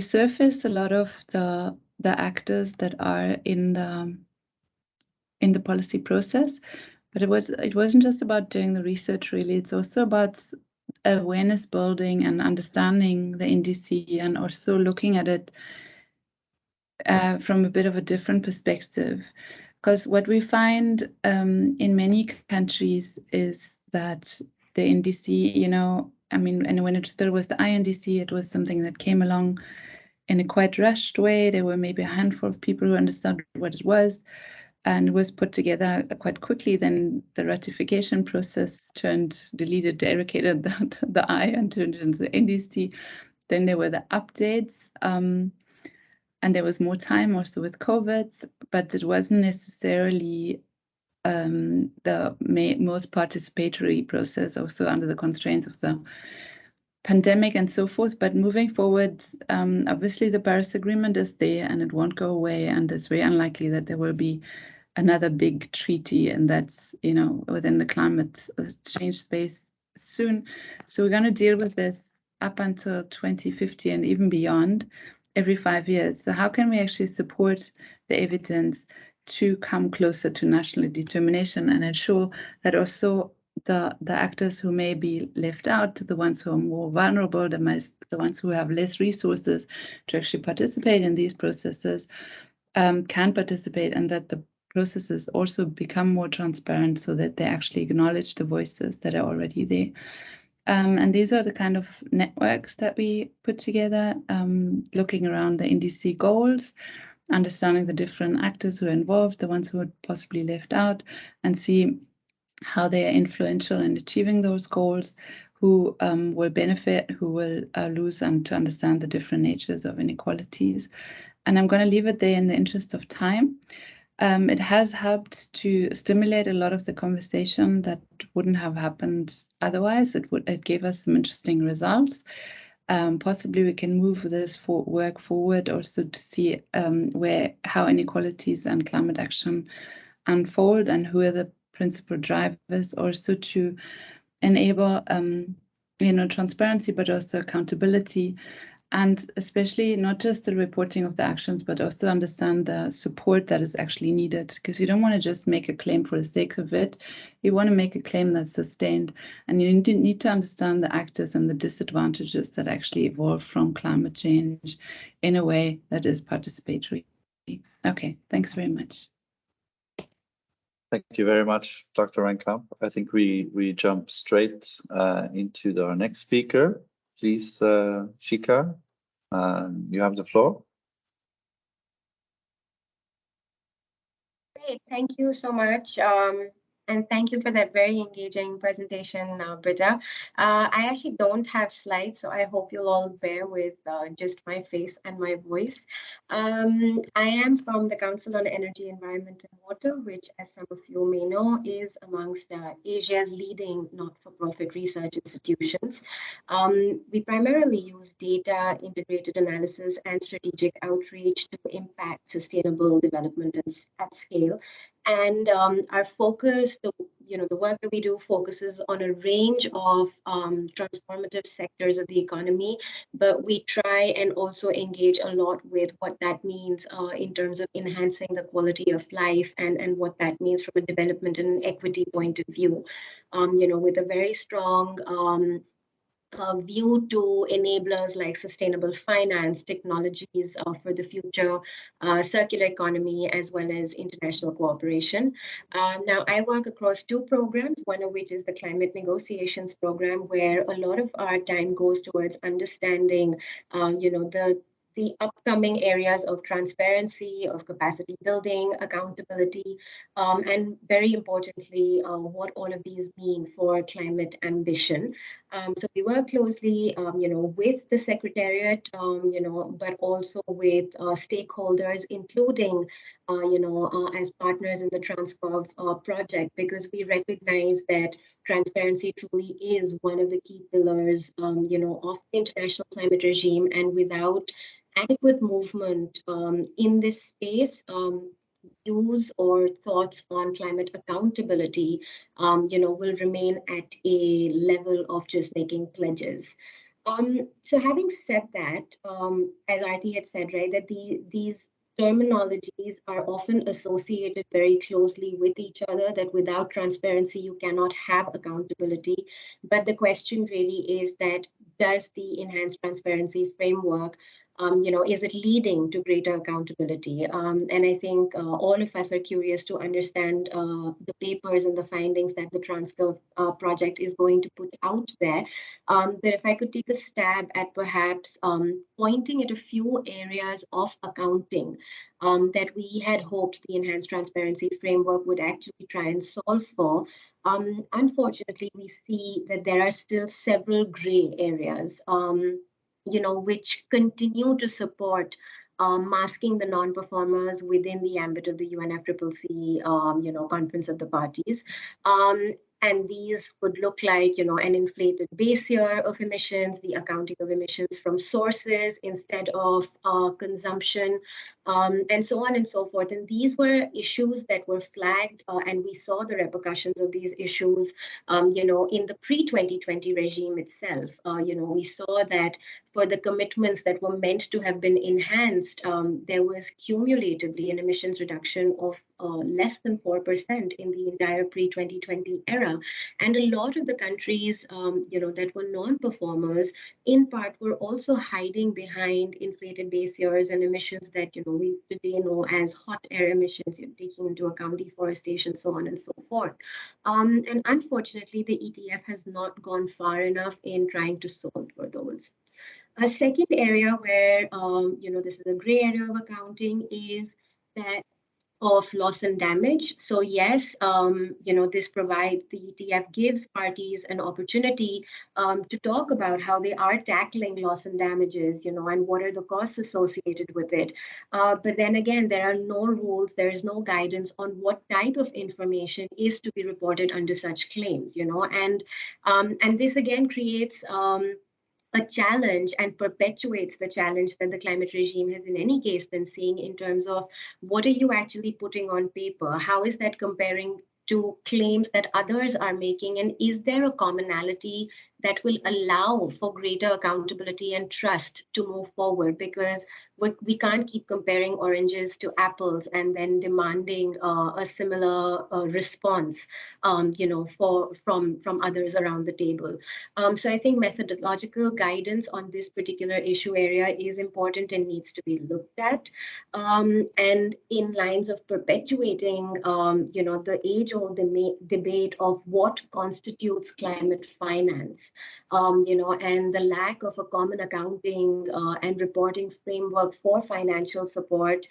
surface a lot of the actors that are in the policy process, but it wasn't just about doing the research. Really, it's also about awareness building and understanding the NDC, and also looking at it from a bit of a different perspective. Because what we find in many countries is that the NDC, I mean, and when it still was the INDC, it was something that came along in a quite rushed way. There were maybe a handful of people who understood what it was, and was put together quite quickly. Then the ratification process deleted, derogated the I and turned it into the NDC. Then there were the updates, and there was more time also with COVID, but it wasn't necessarily the most participatory process, also under the constraints of the pandemic and so forth. But moving forward, obviously the Paris Agreement is there and it won't go away, and it's very unlikely that there will be another big treaty, and that's within the climate change space soon. So we're going to deal with this up until 2050 and even beyond, every 5 years. So how can we actually support the evidence to come closer to national determination and ensure that also the actors who may be left out, the ones who are more vulnerable, the ones who have less resources to actually participate in these processes, can participate, and that the processes also become more transparent, so that they actually acknowledge the voices that are already there. And these are the kind of networks that we put together, looking around the NDC goals, understanding the different actors who are involved, the ones who are possibly left out, and see how they are influential in achieving those goals, who will benefit, who will lose, and to understand the different natures of inequalities. And I'm going to leave it there in the interest of time. It has helped to stimulate a lot of the conversation that wouldn't have happened otherwise. It gave us some interesting results. Possibly we can move this work forward also to see how inequalities and climate action unfold, and who are the principal drivers, also to enable transparency, but also accountability. And especially not just the reporting of the actions, but also understand the support that is actually needed, because you don't want to just make a claim for the sake of it. You want to make a claim that's sustained, and you need to understand the actors and the disadvantages that actually evolve from climate change in a way that is participatory. Okay, thanks very much. Thank you very much, Dr. Rennkamp. I think we jump straight into our next speaker. Please, Shikha, you have the floor. Great, thank you so much. And thank you for that very engaging presentation, Britta. I actually don't have slides, so I hope you'll all bear with just my face and my voice. I am from the Council on Energy, Environment and Water, which, as some of you may know, is amongst Asia's leading not-for-profit research institutions. We primarily use data, integrated analysis, and strategic outreach to impact sustainable development at scale. And our focus, the work that we do focuses on a range of transformative sectors of the economy, but we try and also engage a lot with what that means in terms of enhancing the quality of life and what that means from a development and equity point of view. With a very strong view to enablers like sustainable finance, technologies for the future, circular economy, as well as international cooperation. Now, I work across two programs, one of which is the Climate Negotiations Program, where a lot of our time goes towards understanding, the upcoming areas of transparency, of capacity building, accountability, and very importantly, what all of these mean for climate ambition. So we work closely, with the Secretariat, but also with stakeholders, including, as partners in the TransCov project, because we recognize that transparency truly is one of the key pillars, of the international climate regime, and without adequate movement in this space, views or thoughts on climate accountability, will remain at a level of just making pledges. So having said that, as Aarti had said, right, that these terminologies are often associated very closely with each other, that without transparency, you cannot have accountability. But the question really is that, does the enhanced transparency framework is it leading to greater accountability? And I think all of us are curious to understand the papers and the findings that the TransCov project is going to put out there. But if I could take a stab at perhaps pointing at a few areas of accounting that we had hoped the enhanced transparency framework would actually try and solve for. Unfortunately, we see that there are still several gray areas. Which continue to support masking the non-performers within the ambit of the UNFCCC, Conference of the Parties. And these could look like, an inflated base year of emissions, the accounting of emissions from sources instead of consumption, and so on and so forth. And these were issues that were flagged, and we saw the repercussions of these issues, in the pre-2020 regime itself. We saw that for the commitments that were meant to have been enhanced, there was cumulatively an emissions reduction of less than 4% in the entire pre-2020 era. And a lot of the countries, that were non-performers, in part were also hiding behind inflated base years and emissions that, we today know as hot air emissions, taking into account deforestation, so on and so forth. And unfortunately, the ETF has not gone far enough in trying to solve for those. A second area where, this is a gray area of accounting is that of loss and damage. So yes, this provides, the ETF gives parties an opportunity to talk about how they are tackling loss and damages, and what are the costs associated with it. But then again, there are no rules, there is no guidance on what type of information is to be reported under such claims, and this again creates a challenge and perpetuates the challenge that the climate regime has in any case been seeing in terms of what are you actually putting on paper? How is that comparing to claims that others are making? And is there a commonality that will allow for greater accountability and trust to move forward? Because we can't keep comparing oranges to apples and then demanding a similar response, from others around the table. So I think methodological guidance on this particular issue area is important and needs to be looked at. And in lines of perpetuating, the age-old debate of what constitutes climate finance. and the lack of a common accounting and reporting framework for financial support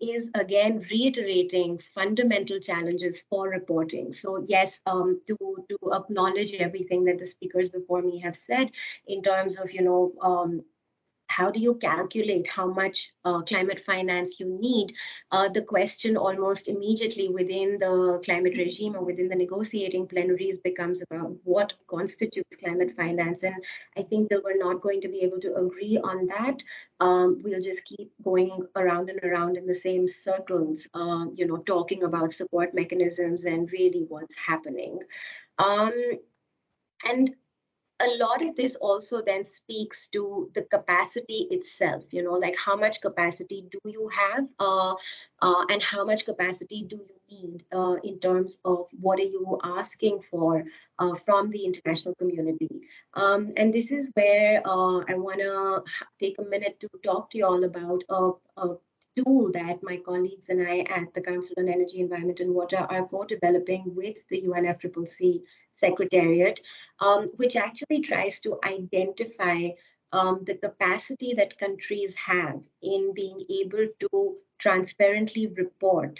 is again reiterating fundamental challenges for reporting. So yes, to acknowledge everything that the speakers before me have said in terms of, how do you calculate how much climate finance you need? The question almost immediately within the climate regime or within the negotiating plenaries becomes about what constitutes climate finance. And I think that we're not going to be able to agree on that. We'll just keep going around and around in the same circles, talking about support mechanisms and really what's happening. And a lot of this also then speaks to the capacity itself, like how much capacity do you have and how much capacity do you need in terms of what are you asking for from the international community. And this is where I want to take a minute to talk to you all about a tool that my colleagues and I at the Council on Energy, Environment and Water are co-developing with the UNFCCC Secretariat, which actually tries to identify the capacity that countries have in being able to transparently report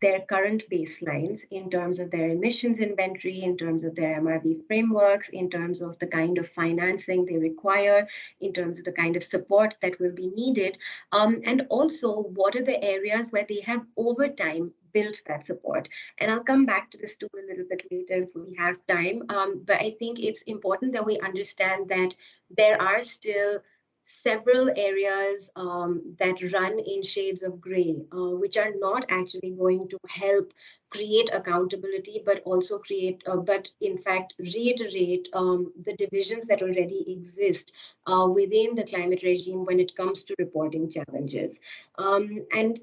their current baselines in terms of their emissions inventory, in terms of their MRV frameworks, in terms of the kind of financing they require, in terms of the kind of support that will be needed, and also what are the areas where they have over time built that support. And I'll come back to this tool a little bit later if we have time. But I think it's important that we understand that there are still several areas that run in shades of gray, which are not actually going to help create accountability, but also but in fact reiterate the divisions that already exist within the climate regime when it comes to reporting challenges. And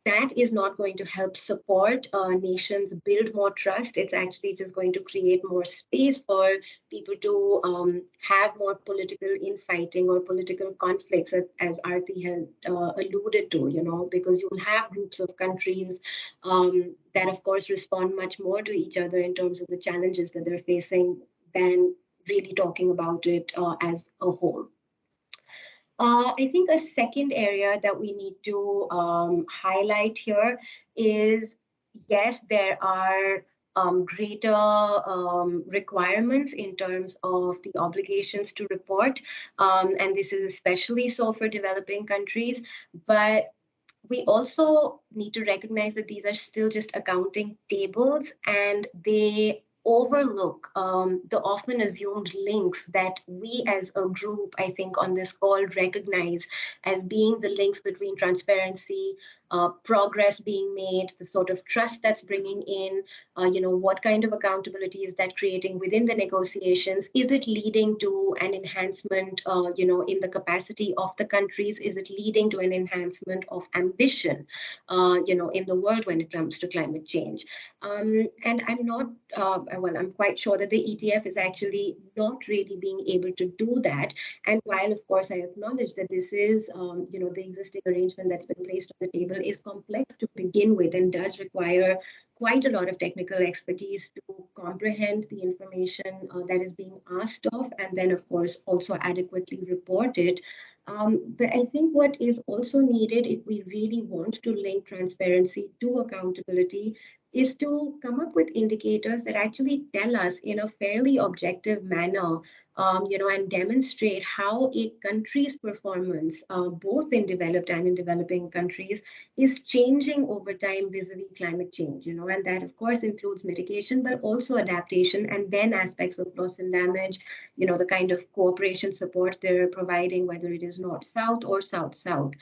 that is not going to help support nations build more trust. It's actually just going to create more space for people to have more political infighting or political conflicts, as Aarti has alluded to, because you'll have groups of countries that, of course, respond much more to each other in terms of the challenges that they're facing than really talking about it as a whole. I think a second area that we need to highlight here is, yes, there are greater requirements in terms of the obligations to report, and this is especially so for developing countries, but we also need to recognize that these are still just accounting tables and they overlook the often assumed links that we as a group, I think, on this call recognize as being the links between transparency, progress being made, the sort of trust that's bringing in, what kind of accountability is that creating within the negotiations? Is it leading to an enhancement, in the capacity of the countries? Is it leading to an enhancement of ambition, in the world when it comes to climate change? And I'm not, I'm quite sure that the ETF is actually not really being able to do that. And while, of course, I acknowledge that this is, the existing arrangement that's been placed on the table is complex to begin with and does require quite a lot of technical expertise to comprehend the information that is being asked of, and then, of course, also adequately report it. But I think what is also needed if we really want to link transparency to accountability is to come up with indicators that actually tell us in a fairly objective manner, and demonstrate how a country's performance, both in developed and in developing countries, is changing over time vis-a-vis climate change, and that, of course, includes mitigation, but also adaptation, and then aspects of loss and damage, the kind of cooperation support they're providing, whether it is north-south or south-south.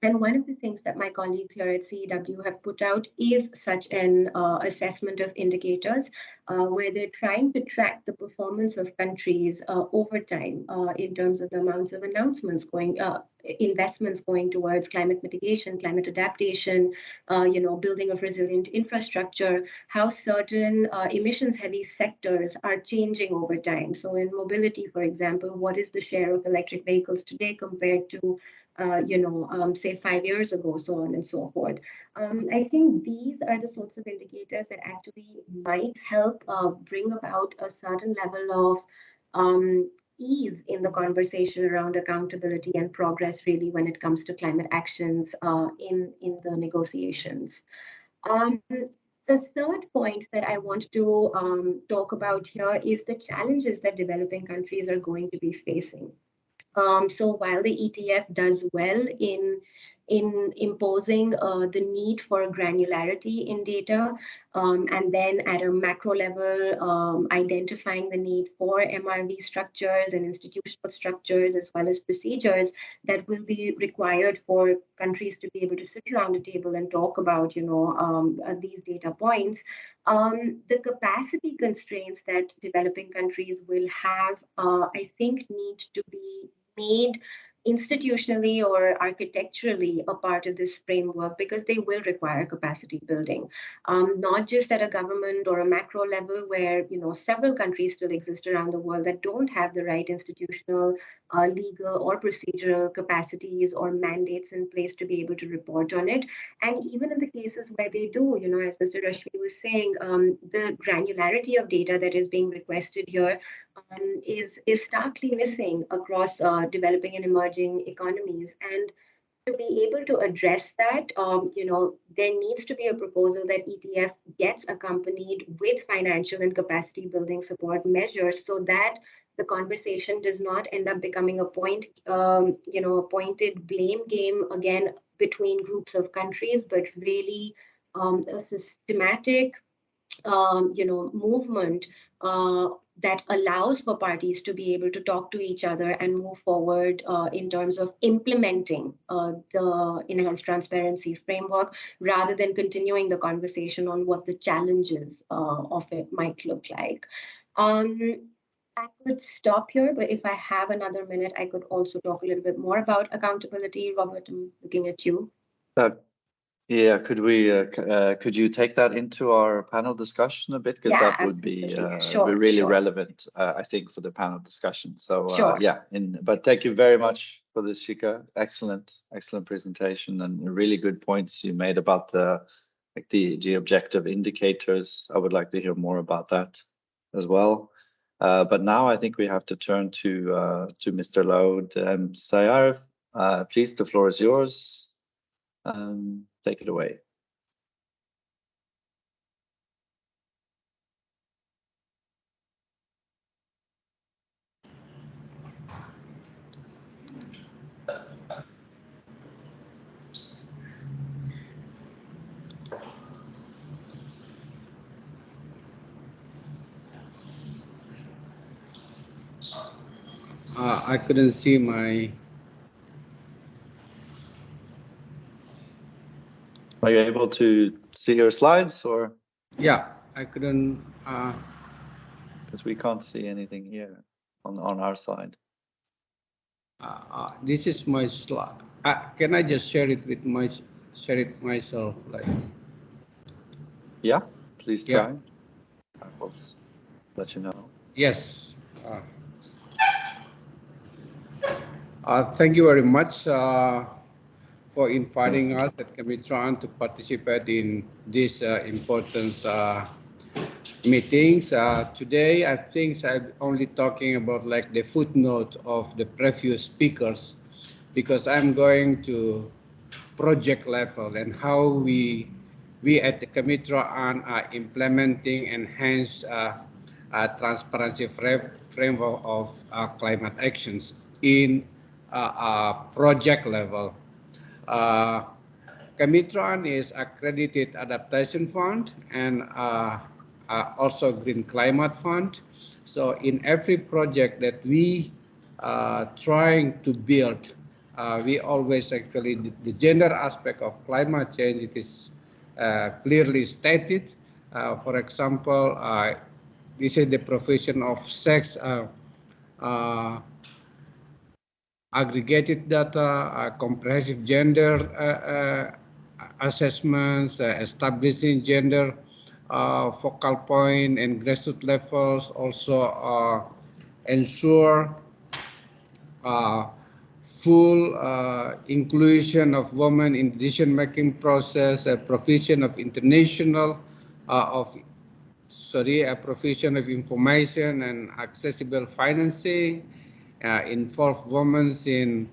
And one of the things that my colleagues here at CEEW have put out is such an assessment of indicators where they're trying to track the performance of countries over time in terms of the amounts of investments going towards climate mitigation, climate adaptation, building of resilient infrastructure, how certain emissions-heavy sectors are changing over time. So in mobility, for example, what is the share of electric vehicles today compared to say 5 years ago, so on and so forth. I think these are the sorts of indicators that actually might help bring about a certain level of ease in the conversation around accountability and progress, really, when it comes to climate actions in the negotiations. The third point that I want to talk about here is the challenges that developing countries are going to be facing. So while the ETF does well in imposing the need for granularity in data, and then at a macro level, identifying the need for MRV structures and institutional structures, as well as procedures that will be required for countries to be able to sit around a table and talk about, these data points. The capacity constraints that developing countries will have, I think, need to be made institutionally or architecturally a part of this framework, because they will require capacity building, not just at a government or a macro level where several countries still exist around the world that don't have the right institutional, legal or procedural capacities or mandates in place to be able to report on it. And even in the cases where they do, as Mr. Rashmi was saying, the granularity of data that is being requested here is starkly missing across developing and emerging economies. And to be able to address that, there needs to be a proposal that ETF gets accompanied with financial and capacity building support measures, so that the conversation does not end up becoming a pointed blame game again between groups of countries, but really a systematic movement that allows for parties to be able to talk to each other and move forward in terms of implementing the enhanced transparency framework, rather than continuing the conversation on what the challenges of it might look like. I could stop here, but if I have another minute, I could also talk a little bit more about accountability. Robert, I'm looking at you. Yeah, could you take that into our panel discussion a bit? Because that would be really relevant, I think, for the panel discussion. So but thank you very much for this, Shikha. Excellent presentation, and really good points you made about the objective indicators. I would like to hear more about that as well. But now I think we have to turn to Mr. Laode and Syarif. Please, the floor is yours. Take it away. I couldn't see my... Are you able to see your slides, or? Yeah, I couldn't... Because we can't see anything here on our side. This is my slide. Can I just share it myself? Yeah, please try. Yeah. I will let you know. Yes. Thank you very much for inviting us at Kemitron to participate in this important meetings. Today, I think I'm only talking about the footnote of the previous speakers, because I'm going to project level and how we at the Kemitron are implementing enhanced transparency framework of climate actions in project level. Kemitron is accredited adaptation fund and also Green Climate Fund. So in every project that we trying to build, we always actually, the gender aspect of climate change, it is clearly stated. For example, this is the provision of sex aggregated data, comprehensive gender assessments, establishing gender focal point and grassroots levels, also ensure full inclusion of women in decision-making process, a provision of international a provision of information and accessible financing, involve women in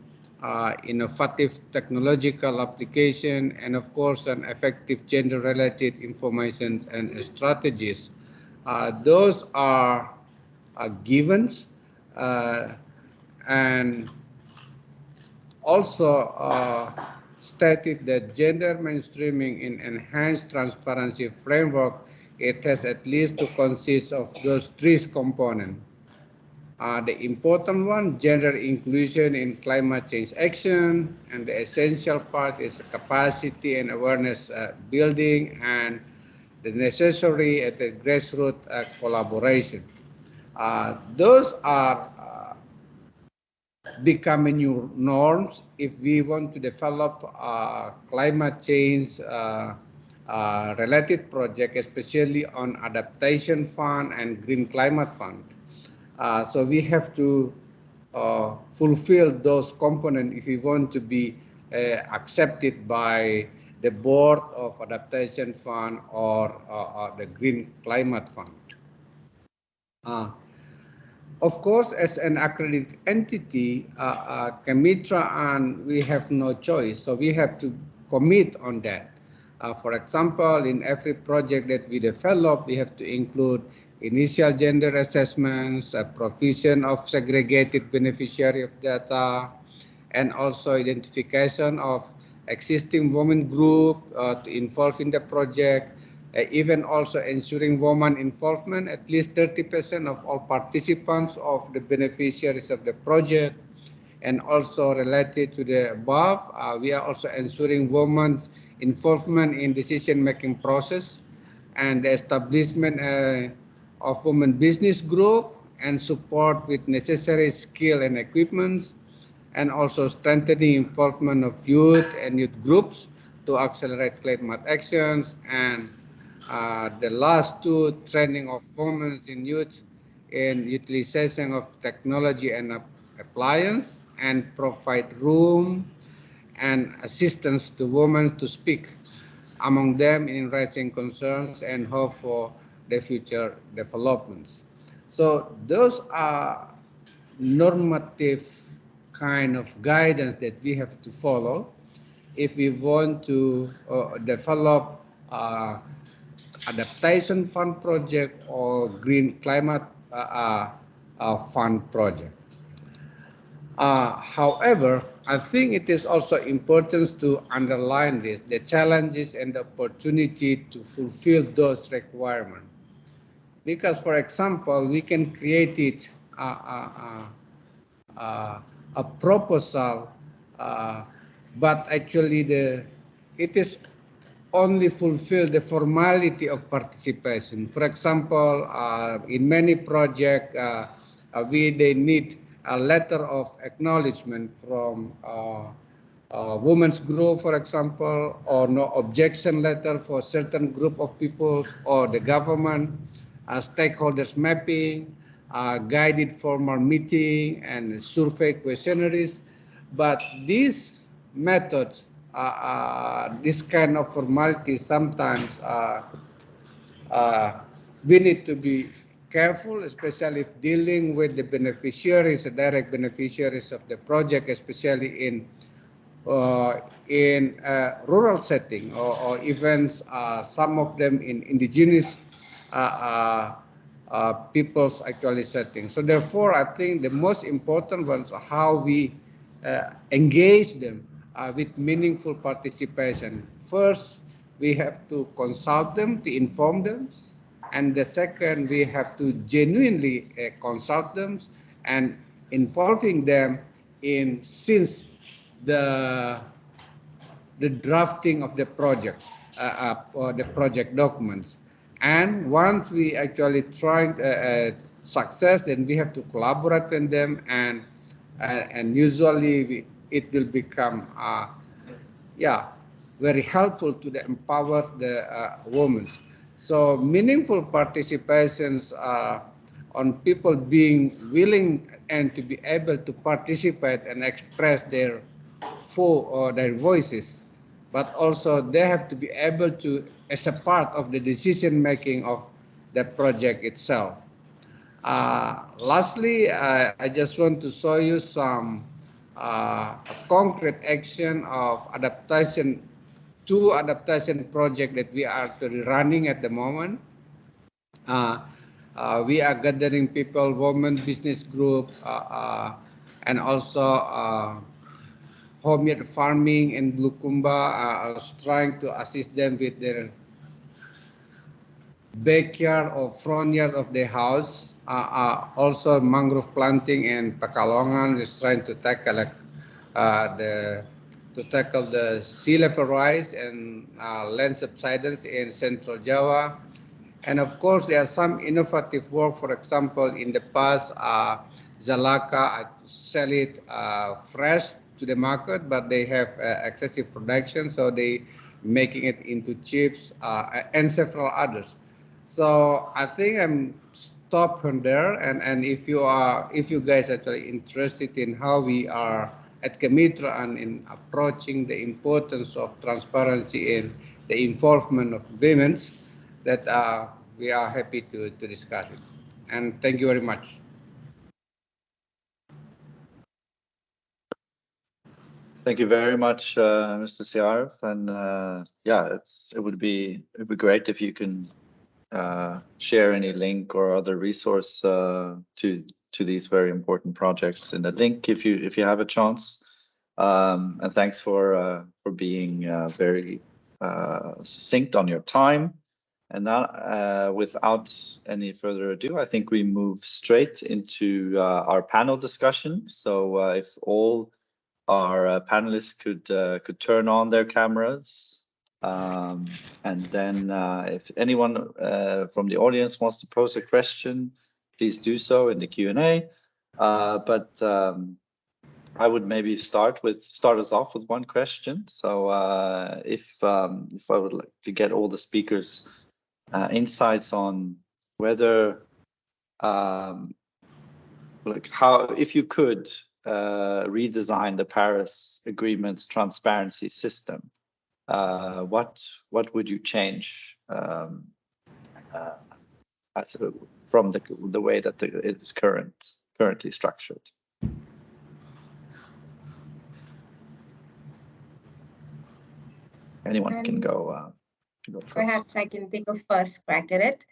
innovative technological application, and of course, an effective gender-related information and strategies. Those are givens, and also stated that gender mainstreaming in enhanced transparency framework, it has at least to consist of those three components. The important one, gender inclusion in climate change action, and the essential part is capacity and awareness building, and the necessary at the grassroots collaboration. Those are becoming new norms if we want to develop climate change related project, especially on adaptation fund and green climate fund. So we have to fulfill those components if we want to be accepted by the board of adaptation fund or the green climate fund. Of course, as an accredited entity, Kemitra, and we have no choice, so we have to commit on that. For example, in every project that we develop, we have to include initial gender assessments, a provision of segregated beneficiary of data, and also identification of existing women group to involve in the project, even also ensuring woman involvement, at least 30% of all participants of the beneficiaries of the project. And also related to the above, we are also ensuring women's involvement in decision-making process and the establishment of women business group and support with necessary skill and equipments, and also strengthening involvement of youth and youth groups to accelerate climate actions, and the last two, training of women in youth in utilization of technology and appliance, and provide room and assistance to women to speak among them in raising concerns and hope for the future developments. So those are normative kind of guidance that we have to follow if we want to develop adaptation fund project or green climate fund project. However, I think it is also important to underline this, the challenges and the opportunity to fulfill those requirements. Because, for example, we can create it a proposal, but actually it is only fulfill the formality of participation. For example, in many projects, they need a letter of acknowledgement from women's group, for example, or no objection letter for certain group of people, or the government, stakeholders mapping, guided formal meeting, and survey questionnaires. But these methods, this kind of formality, sometimes we need to be careful, especially if dealing with the beneficiaries, the direct beneficiaries of the project, especially in rural setting, or even some of them in indigenous people's actually setting. So therefore, I think the most important ones are how we engage them with meaningful participation. First, we have to consult them, to inform them. And the second, we have to genuinely consult them and involving them in since the drafting of the project or the project documents. And once we actually try success, then we have to collaborate on them, and usually it will become very helpful to empower the women. So meaningful participations on people being willing and to be able to participate and express their full or their voices, but also they have to be able to, as a part of the decision making of the project itself. Lastly, I just want to show you some concrete action of adaptation, two adaptation project that we are actually running at the moment. We are gathering people, women business group, and also homemade farming in Bulukumba. I was trying to assist them with their backyard or front yard of their house. Also mangrove planting and Pekalongan is trying to tackle the sea level rise and land subsidence in Central Java. And of course, there are some innovative work. For example, in the past, Zalaka sell it fresh to the market, but they have excessive production, so they making it into chips and several others. So I think I'm stop from there. And if you guys are actually interested in how we are at Kemitra and in approaching the importance of transparency in the involvement of women, that we are happy to discuss it. And thank you very much. Thank you very much, Mr. Syarif. And yeah, it would be great if you can share any link or other resource to these very important projects in the link if you have a chance. And thanks for being very succinct on your time. And now, without any further ado, I think we move straight into our panel discussion. So if all our panelists could turn on their cameras, and then if anyone from the audience wants to pose a question, please do so in the Q&A. But I would maybe start us off with one question. So if I would like to get all the speakers insights on whether like how, if you could redesign the Paris Agreement's transparency system, what would you change from the way that it is currently structured? Anyone can go. Perhaps I can take a first crack at it.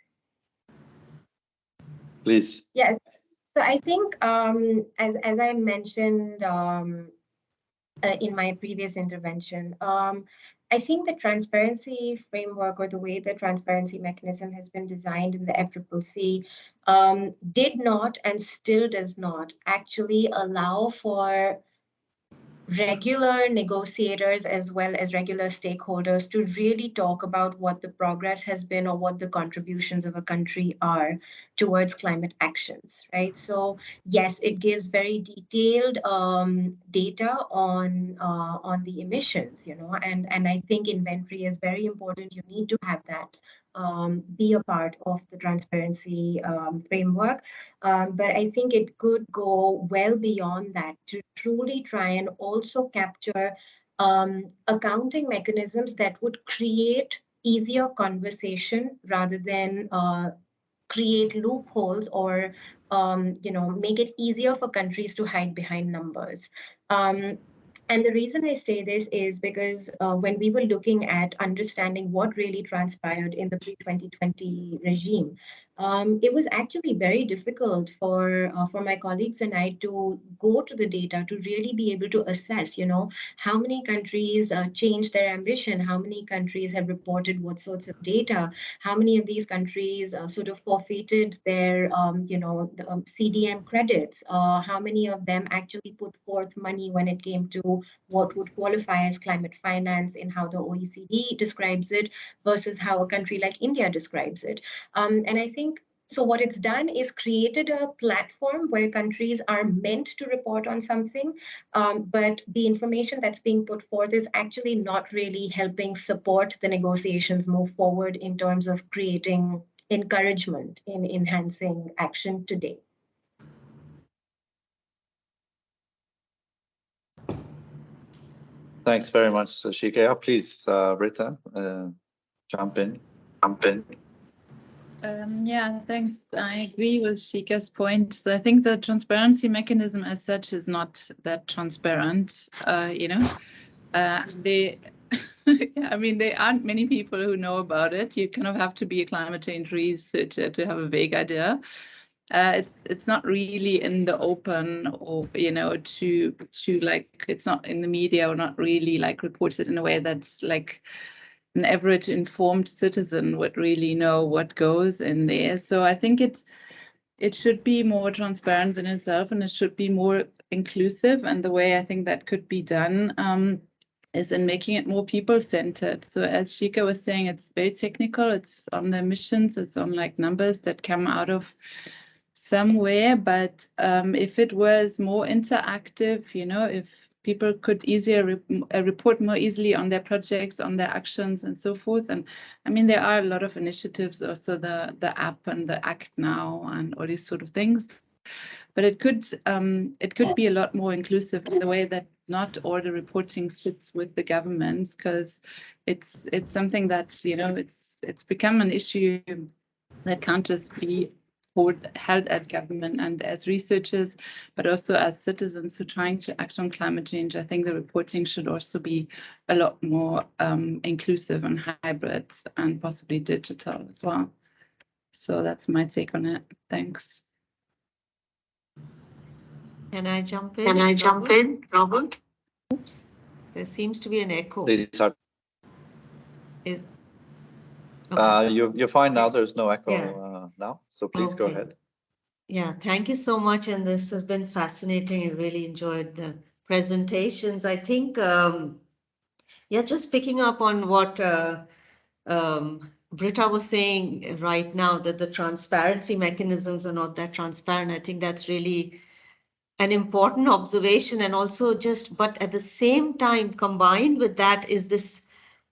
Please. Yes. So I think, as I mentioned in my previous intervention, I think the transparency framework, or the way the transparency mechanism has been designed in the FCCC, did not and still does not actually allow for regular negotiators as well as regular stakeholders to really talk about what the progress has been or what the contributions of a country are towards climate actions, right? So yes, it gives very detailed data on the emissions, you know, and I think inventory is very important. You need to have that be a part of the transparency framework. But I think it could go well beyond that to truly try and also capture accounting mechanisms that would create easier conversation rather than create loopholes or make it easier for countries to hide behind numbers. And the reason I say this is because when we were looking at understanding what really transpired in the pre-2020 regime, it was actually very difficult for my colleagues and I to go to the data to really be able to assess, you know, how many countries changed their ambition, how many countries have reported what sorts of data, how many of these countries sort of forfeited their, CDM credits, how many of them actually put forth money when it came to what would qualify as climate finance in how the OECD describes it versus how a country like India describes it. And I think so what it's done is created a platform where countries are meant to report on something, but the information that's being put forth is actually not really helping support the negotiations move forward in terms of creating encouragement in enhancing action today. Thanks very much, Shikha. Please, Britta, jump in. Yeah, thanks. I agree with Shikha's point. So I think the transparency mechanism as such is not that transparent. They, I mean, there aren't many people who know about it. You kind of have to be a climate change researcher to have a vague idea. It's not really in the open, or to like, it's not in the media, or not really like reported in a way that's like an average informed citizen would really know what goes in there. So I think it should be more transparent in itself, and it should be more inclusive. And the way I think that could be done is in making it more people-centered. So as Shikha was saying, it's very technical. It's on the emissions. It's on like numbers that come out of somewhere. But if it was more interactive, if people could report more easily on their projects, on their actions, and so forth. And I mean, there are a lot of initiatives, also the app and the Act Now and all these sort of things. But it could be a lot more inclusive in the way that not all the reporting sits with the governments, because it's something that's it's become an issue that can't just be held at government. And as researchers, but also as citizens who are trying to act on climate change, I think the reporting should also be a lot more inclusive and hybrid, and possibly digital as well. So that's my take on it. Thanks. Can I jump in? Robert? Oops, there seems to be an echo. Please, okay. You're fine now. There's no echo now, so please go ahead. Yeah, thank you so much. And this has been fascinating. I really enjoyed the presentations. I think, just picking up on what Britta was saying right now, that the transparency mechanisms are not that transparent. I think that's really an important observation. And also but at the same time, combined with that is this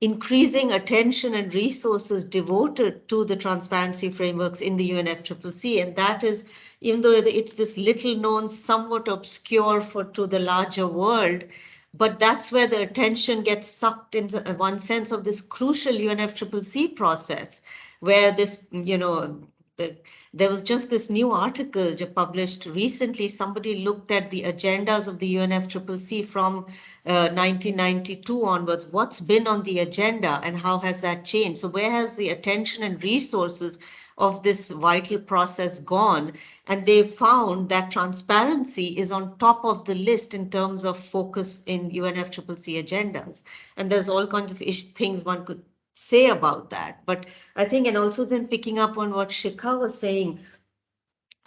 increasing attention and resources devoted to the transparency frameworks in the UNFCCC. And that is, even though it's this little known, somewhat obscure to the larger world, but that's where the attention gets sucked into one sense of this crucial UNFCCC process, where this, there was just this new article published recently. Somebody looked at the agendas of the UNFCCC from 1992 onwards. What's been on the agenda and how has that changed? So where has the attention and resources of this vital process gone? And they found that transparency is on top of the list in terms of focus in UNFCCC agendas. And there's all kinds of things one could say about that. But I think, and also then picking up on what Shikha was saying,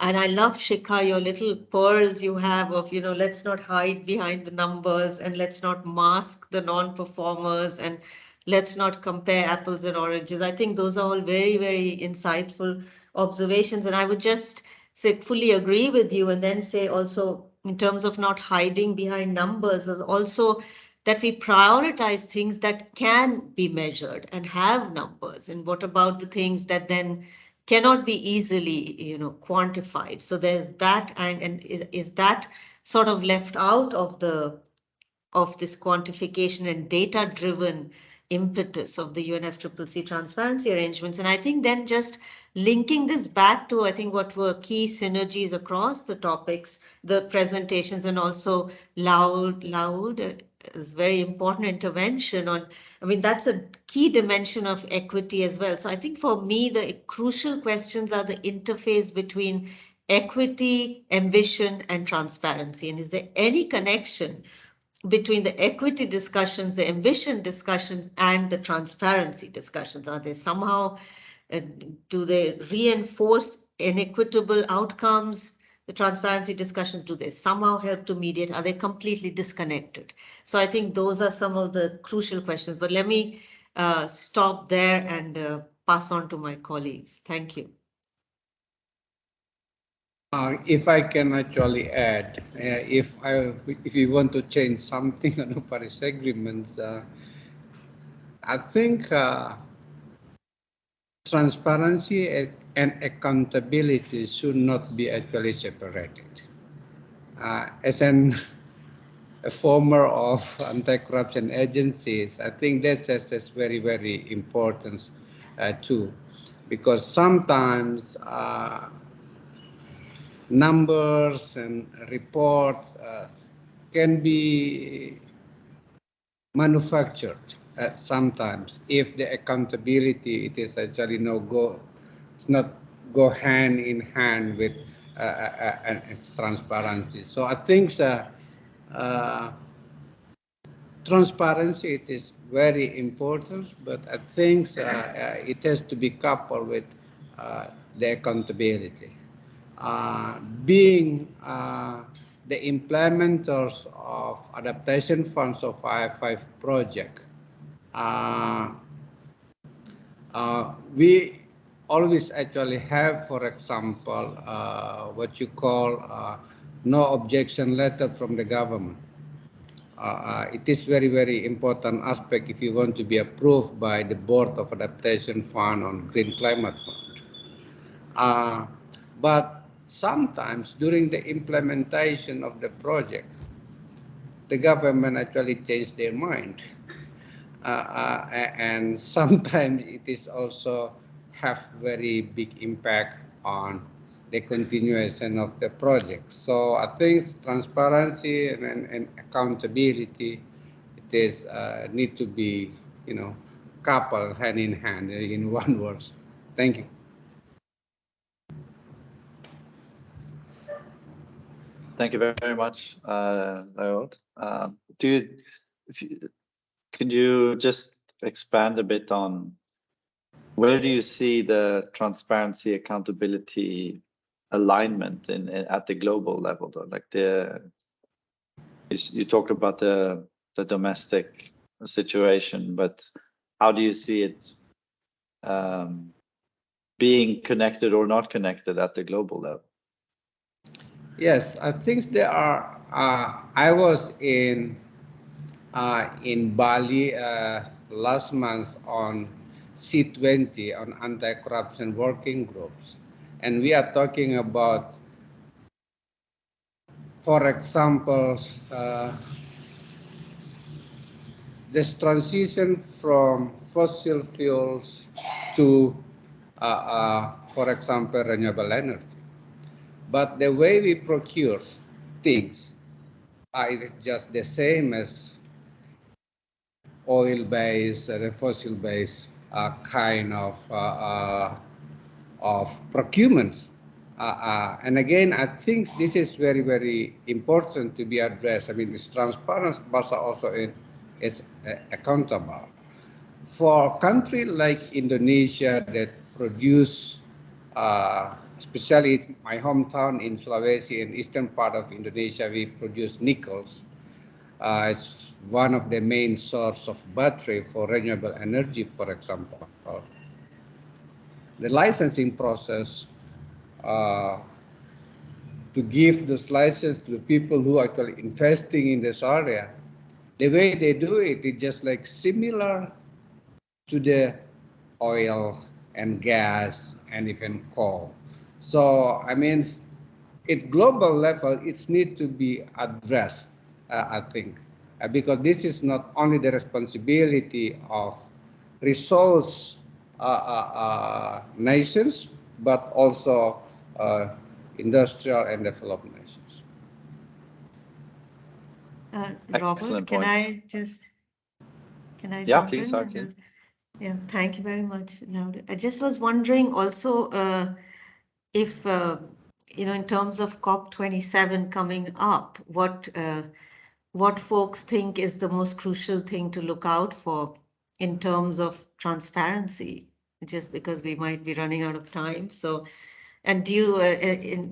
and I love, Shikha, your little pearls you have of, let's not hide behind the numbers, and let's not mask the non-performers, and let's not compare apples and oranges. I think those are all very, very insightful observations. And I would just say fully agree with you, and then say also in terms of not hiding behind numbers, also that we prioritize things that can be measured and have numbers. And what about the things that then cannot be easily, quantified? So there's that, and is that sort of left out of this quantification and data-driven impetus of the UNFCCC transparency arrangements? And I think then just linking this back to, I think, what were key synergies across the topics, the presentations, and also Laode is very important intervention on, that's a key dimension of equity as well. So I think for me, the crucial questions are the interface between equity, ambition, and transparency. And is there any connection between the equity discussions, the ambition discussions, and the transparency discussions? Are they somehow, do they reinforce inequitable outcomes? The transparency discussions, do they somehow help to mediate? Are they completely disconnected? So I think those are some of the crucial questions. But let me stop there and pass on to my colleagues. Thank you. If I can actually add, if you want to change something on the Paris Agreement, I think transparency and accountability should not be actually separated. As a former of anti-corruption agencies, I think that's very, very important too, because sometimes numbers and reports can be manufactured sometimes if the accountability it is actually it's not go hand in hand with its transparency. So I think transparency it is very important, but I think it has to be coupled with the accountability. Being the implementers of adaptation funds of I5 project, we always actually have, for example, what you call no objection letter from the government. It is very, very important aspect if you want to be approved by the Board of Adaptation Fund on Green Climate Fund. But sometimes during the implementation of the project, the government actually changed their mind. And sometimes it is also have very big impact on the continuation of the project. So I think transparency and accountability it is need to be coupled hand in hand in one word. Thank you. Thank you very much, Laode. Could you just expand a bit on where do you see the transparency, accountability alignment at the global level, though? Like you talk about the domestic situation, but how do you see it being connected or not connected at the global level? Yes, I think there are. I was in Bali last month on C20 on anti-corruption working groups, and we are talking about, for example, this transition from fossil fuels to, for example, renewable energy. But the way we procure things is just the same as oil-based and fossil-based kind of procurements. And again, I think this is very, very important to be addressed. I mean, this transparency, but also is accountable. For a country like Indonesia that produce, especially my hometown in Sulawesi and eastern part of Indonesia, we produce nickels. It's one of the main source of battery for renewable energy, for example. The licensing process to give this license to the people who are actually investing in this area, the way they do it is just like similar to the oil and gas and even coal. So, I mean, at global level, it needs to be addressed, I think, because this is not only the responsibility of resource nations, but also industrial and developed nations. Robert, can I Yeah, jump please, in? Aarti. Yeah, thank you very much, Laode. I just was wondering also if, in terms of COP27 coming up, what folks think is the most crucial thing to look out for in terms of transparency, just because we might be running out of time. So, and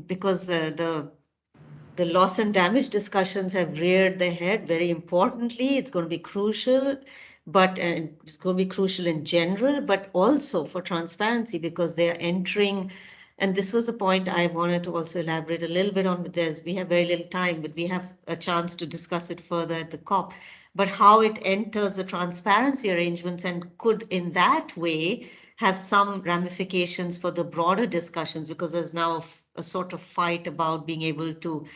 because the loss and damage discussions have reared their head very importantly, it's going to be crucial, but it's going to be crucial in general, but also for transparency because they are entering. And this was a point I wanted to also elaborate a little bit on, but we have very little time, but we have a chance to discuss it further at the COP. But how it enters the transparency arrangements and could in that way have some ramifications for the broader discussions, because there's now a sort of fight about being able to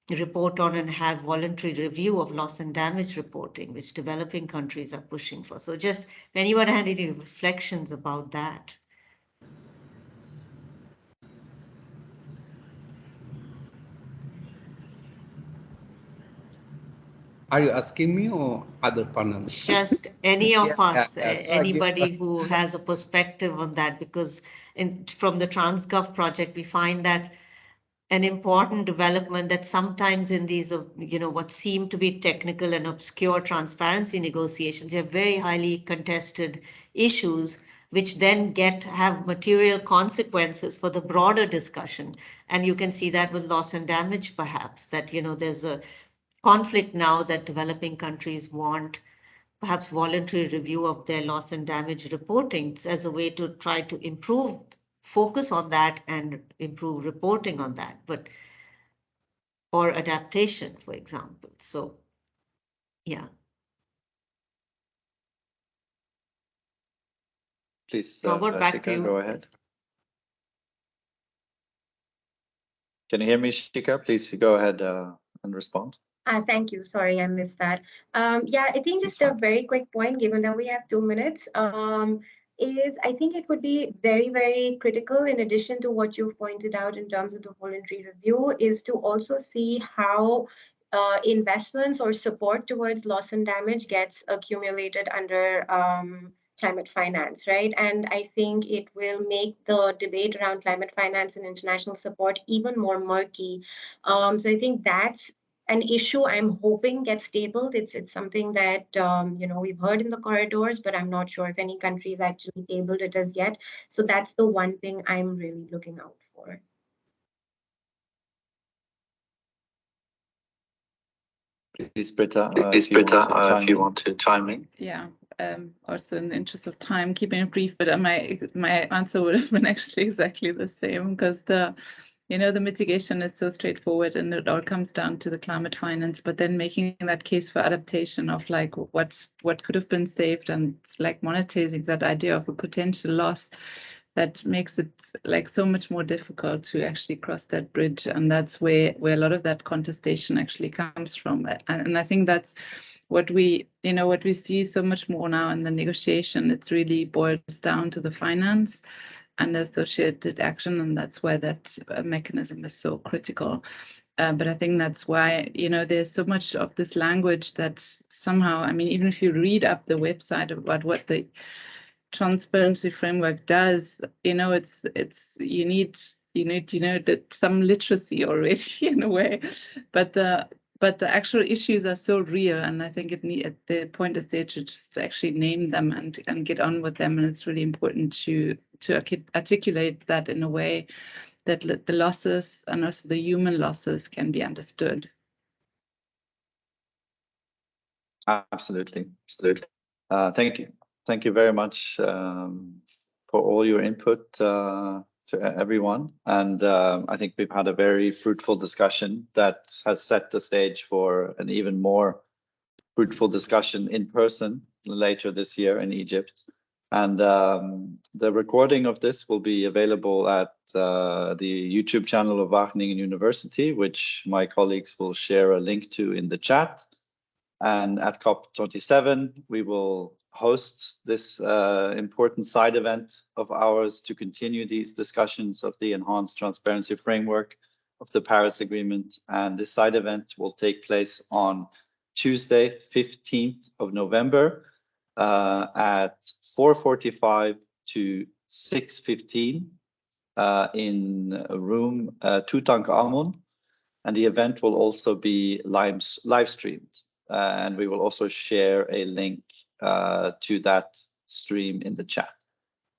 report on and have voluntary review of loss and damage reporting, which developing countries are pushing for. So just if anyone had any reflections about that. Are you asking me or other panelists? Just any of us, So anybody who has a perspective on that, because from the TransGov project, we find that an important development that sometimes in these, what seem to be technical and obscure transparency negotiations, you have very highly contested issues, which then have material consequences for the broader discussion. And you can see that with loss and damage, perhaps, that, there's a conflict now that developing countries want perhaps voluntary review of their loss and damage reporting as a way to try to focus on that and improve reporting on that, or adaptation, for example. So, yeah. Please, Robert, back Shikha, to you. go ahead. Can you hear me, Shikha? Please go ahead and respond. Thank you. Sorry, I missed that. Yeah, I think just a very quick point, given that we have 2 minutes, is I think it would be very, very critical, in addition to what you've pointed out in terms of the voluntary review, is to also see how investments or support towards loss and damage gets accumulated under climate finance, right? And I think it will make the debate around climate finance and international support even more murky. So I think that's an issue I'm hoping gets tabled. It's something that we've heard in the corridors, but I'm not sure if any countries actually tabled it as yet. So that's the one thing I'm really looking out for. Please, Britta, if you want to chime in. Yeah. Also, in the interest of time, keeping it brief, but my answer would have been actually exactly the same, because the mitigation is so straightforward and it all comes down to the climate finance, but then making that case for adaptation of like what could have been saved, and like monetizing that idea of a potential loss, that makes it like so much more difficult to actually cross that bridge. And that's where a lot of that contestation actually comes from. And I think that's what we see so much more now in the negotiation. It really boils down to the finance and associated action, and that's why that mechanism is so critical. But I think that's why there's so much of this language that somehow, I mean, even if you read up the website about what the transparency framework does, it's you need that some literacy already in a way, but the actual issues are so real, and I think the point is there to just actually name them and get on with them. And it's really important to articulate that in a way that the losses and also the human losses can be understood. Absolutely. Thank you very much for all your input to everyone. And I think we've had a very fruitful discussion that has set the stage for an even more fruitful discussion in person later this year in Egypt. And the recording of this will be available at the YouTube channel of Wageningen University, which my colleagues will share a link to in the chat. And at COP27, we will host this important side event of ours to continue these discussions of the enhanced transparency framework of the Paris Agreement. And this side event will take place on Tuesday, 15th of November at 4:45 to 6:15 in room Tutankhamun. And the event will also be live streamed. And we will also share a link to that stream in the chat.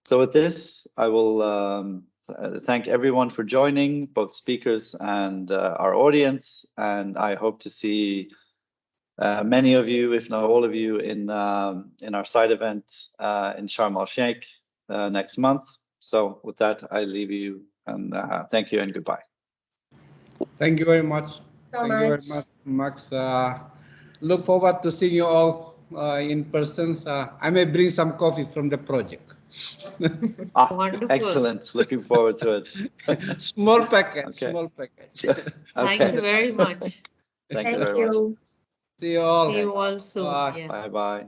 So with this, I will thank everyone for joining, both speakers and our audience. And I hope to see many of you, if not all of you, in our side event in Sharm el-Sheikh next month. So with that, I leave you, and thank you and goodbye. Thank you very much. Thank you very much, Max. Look forward to seeing you all in person. I may bring some coffee from the project. Wonderful. Excellent. Looking forward to it. Small package. Okay. Small package. Thank Okay. you very much. Thank you very much. See you all. See you all soon. Bye. Yeah. Bye bye.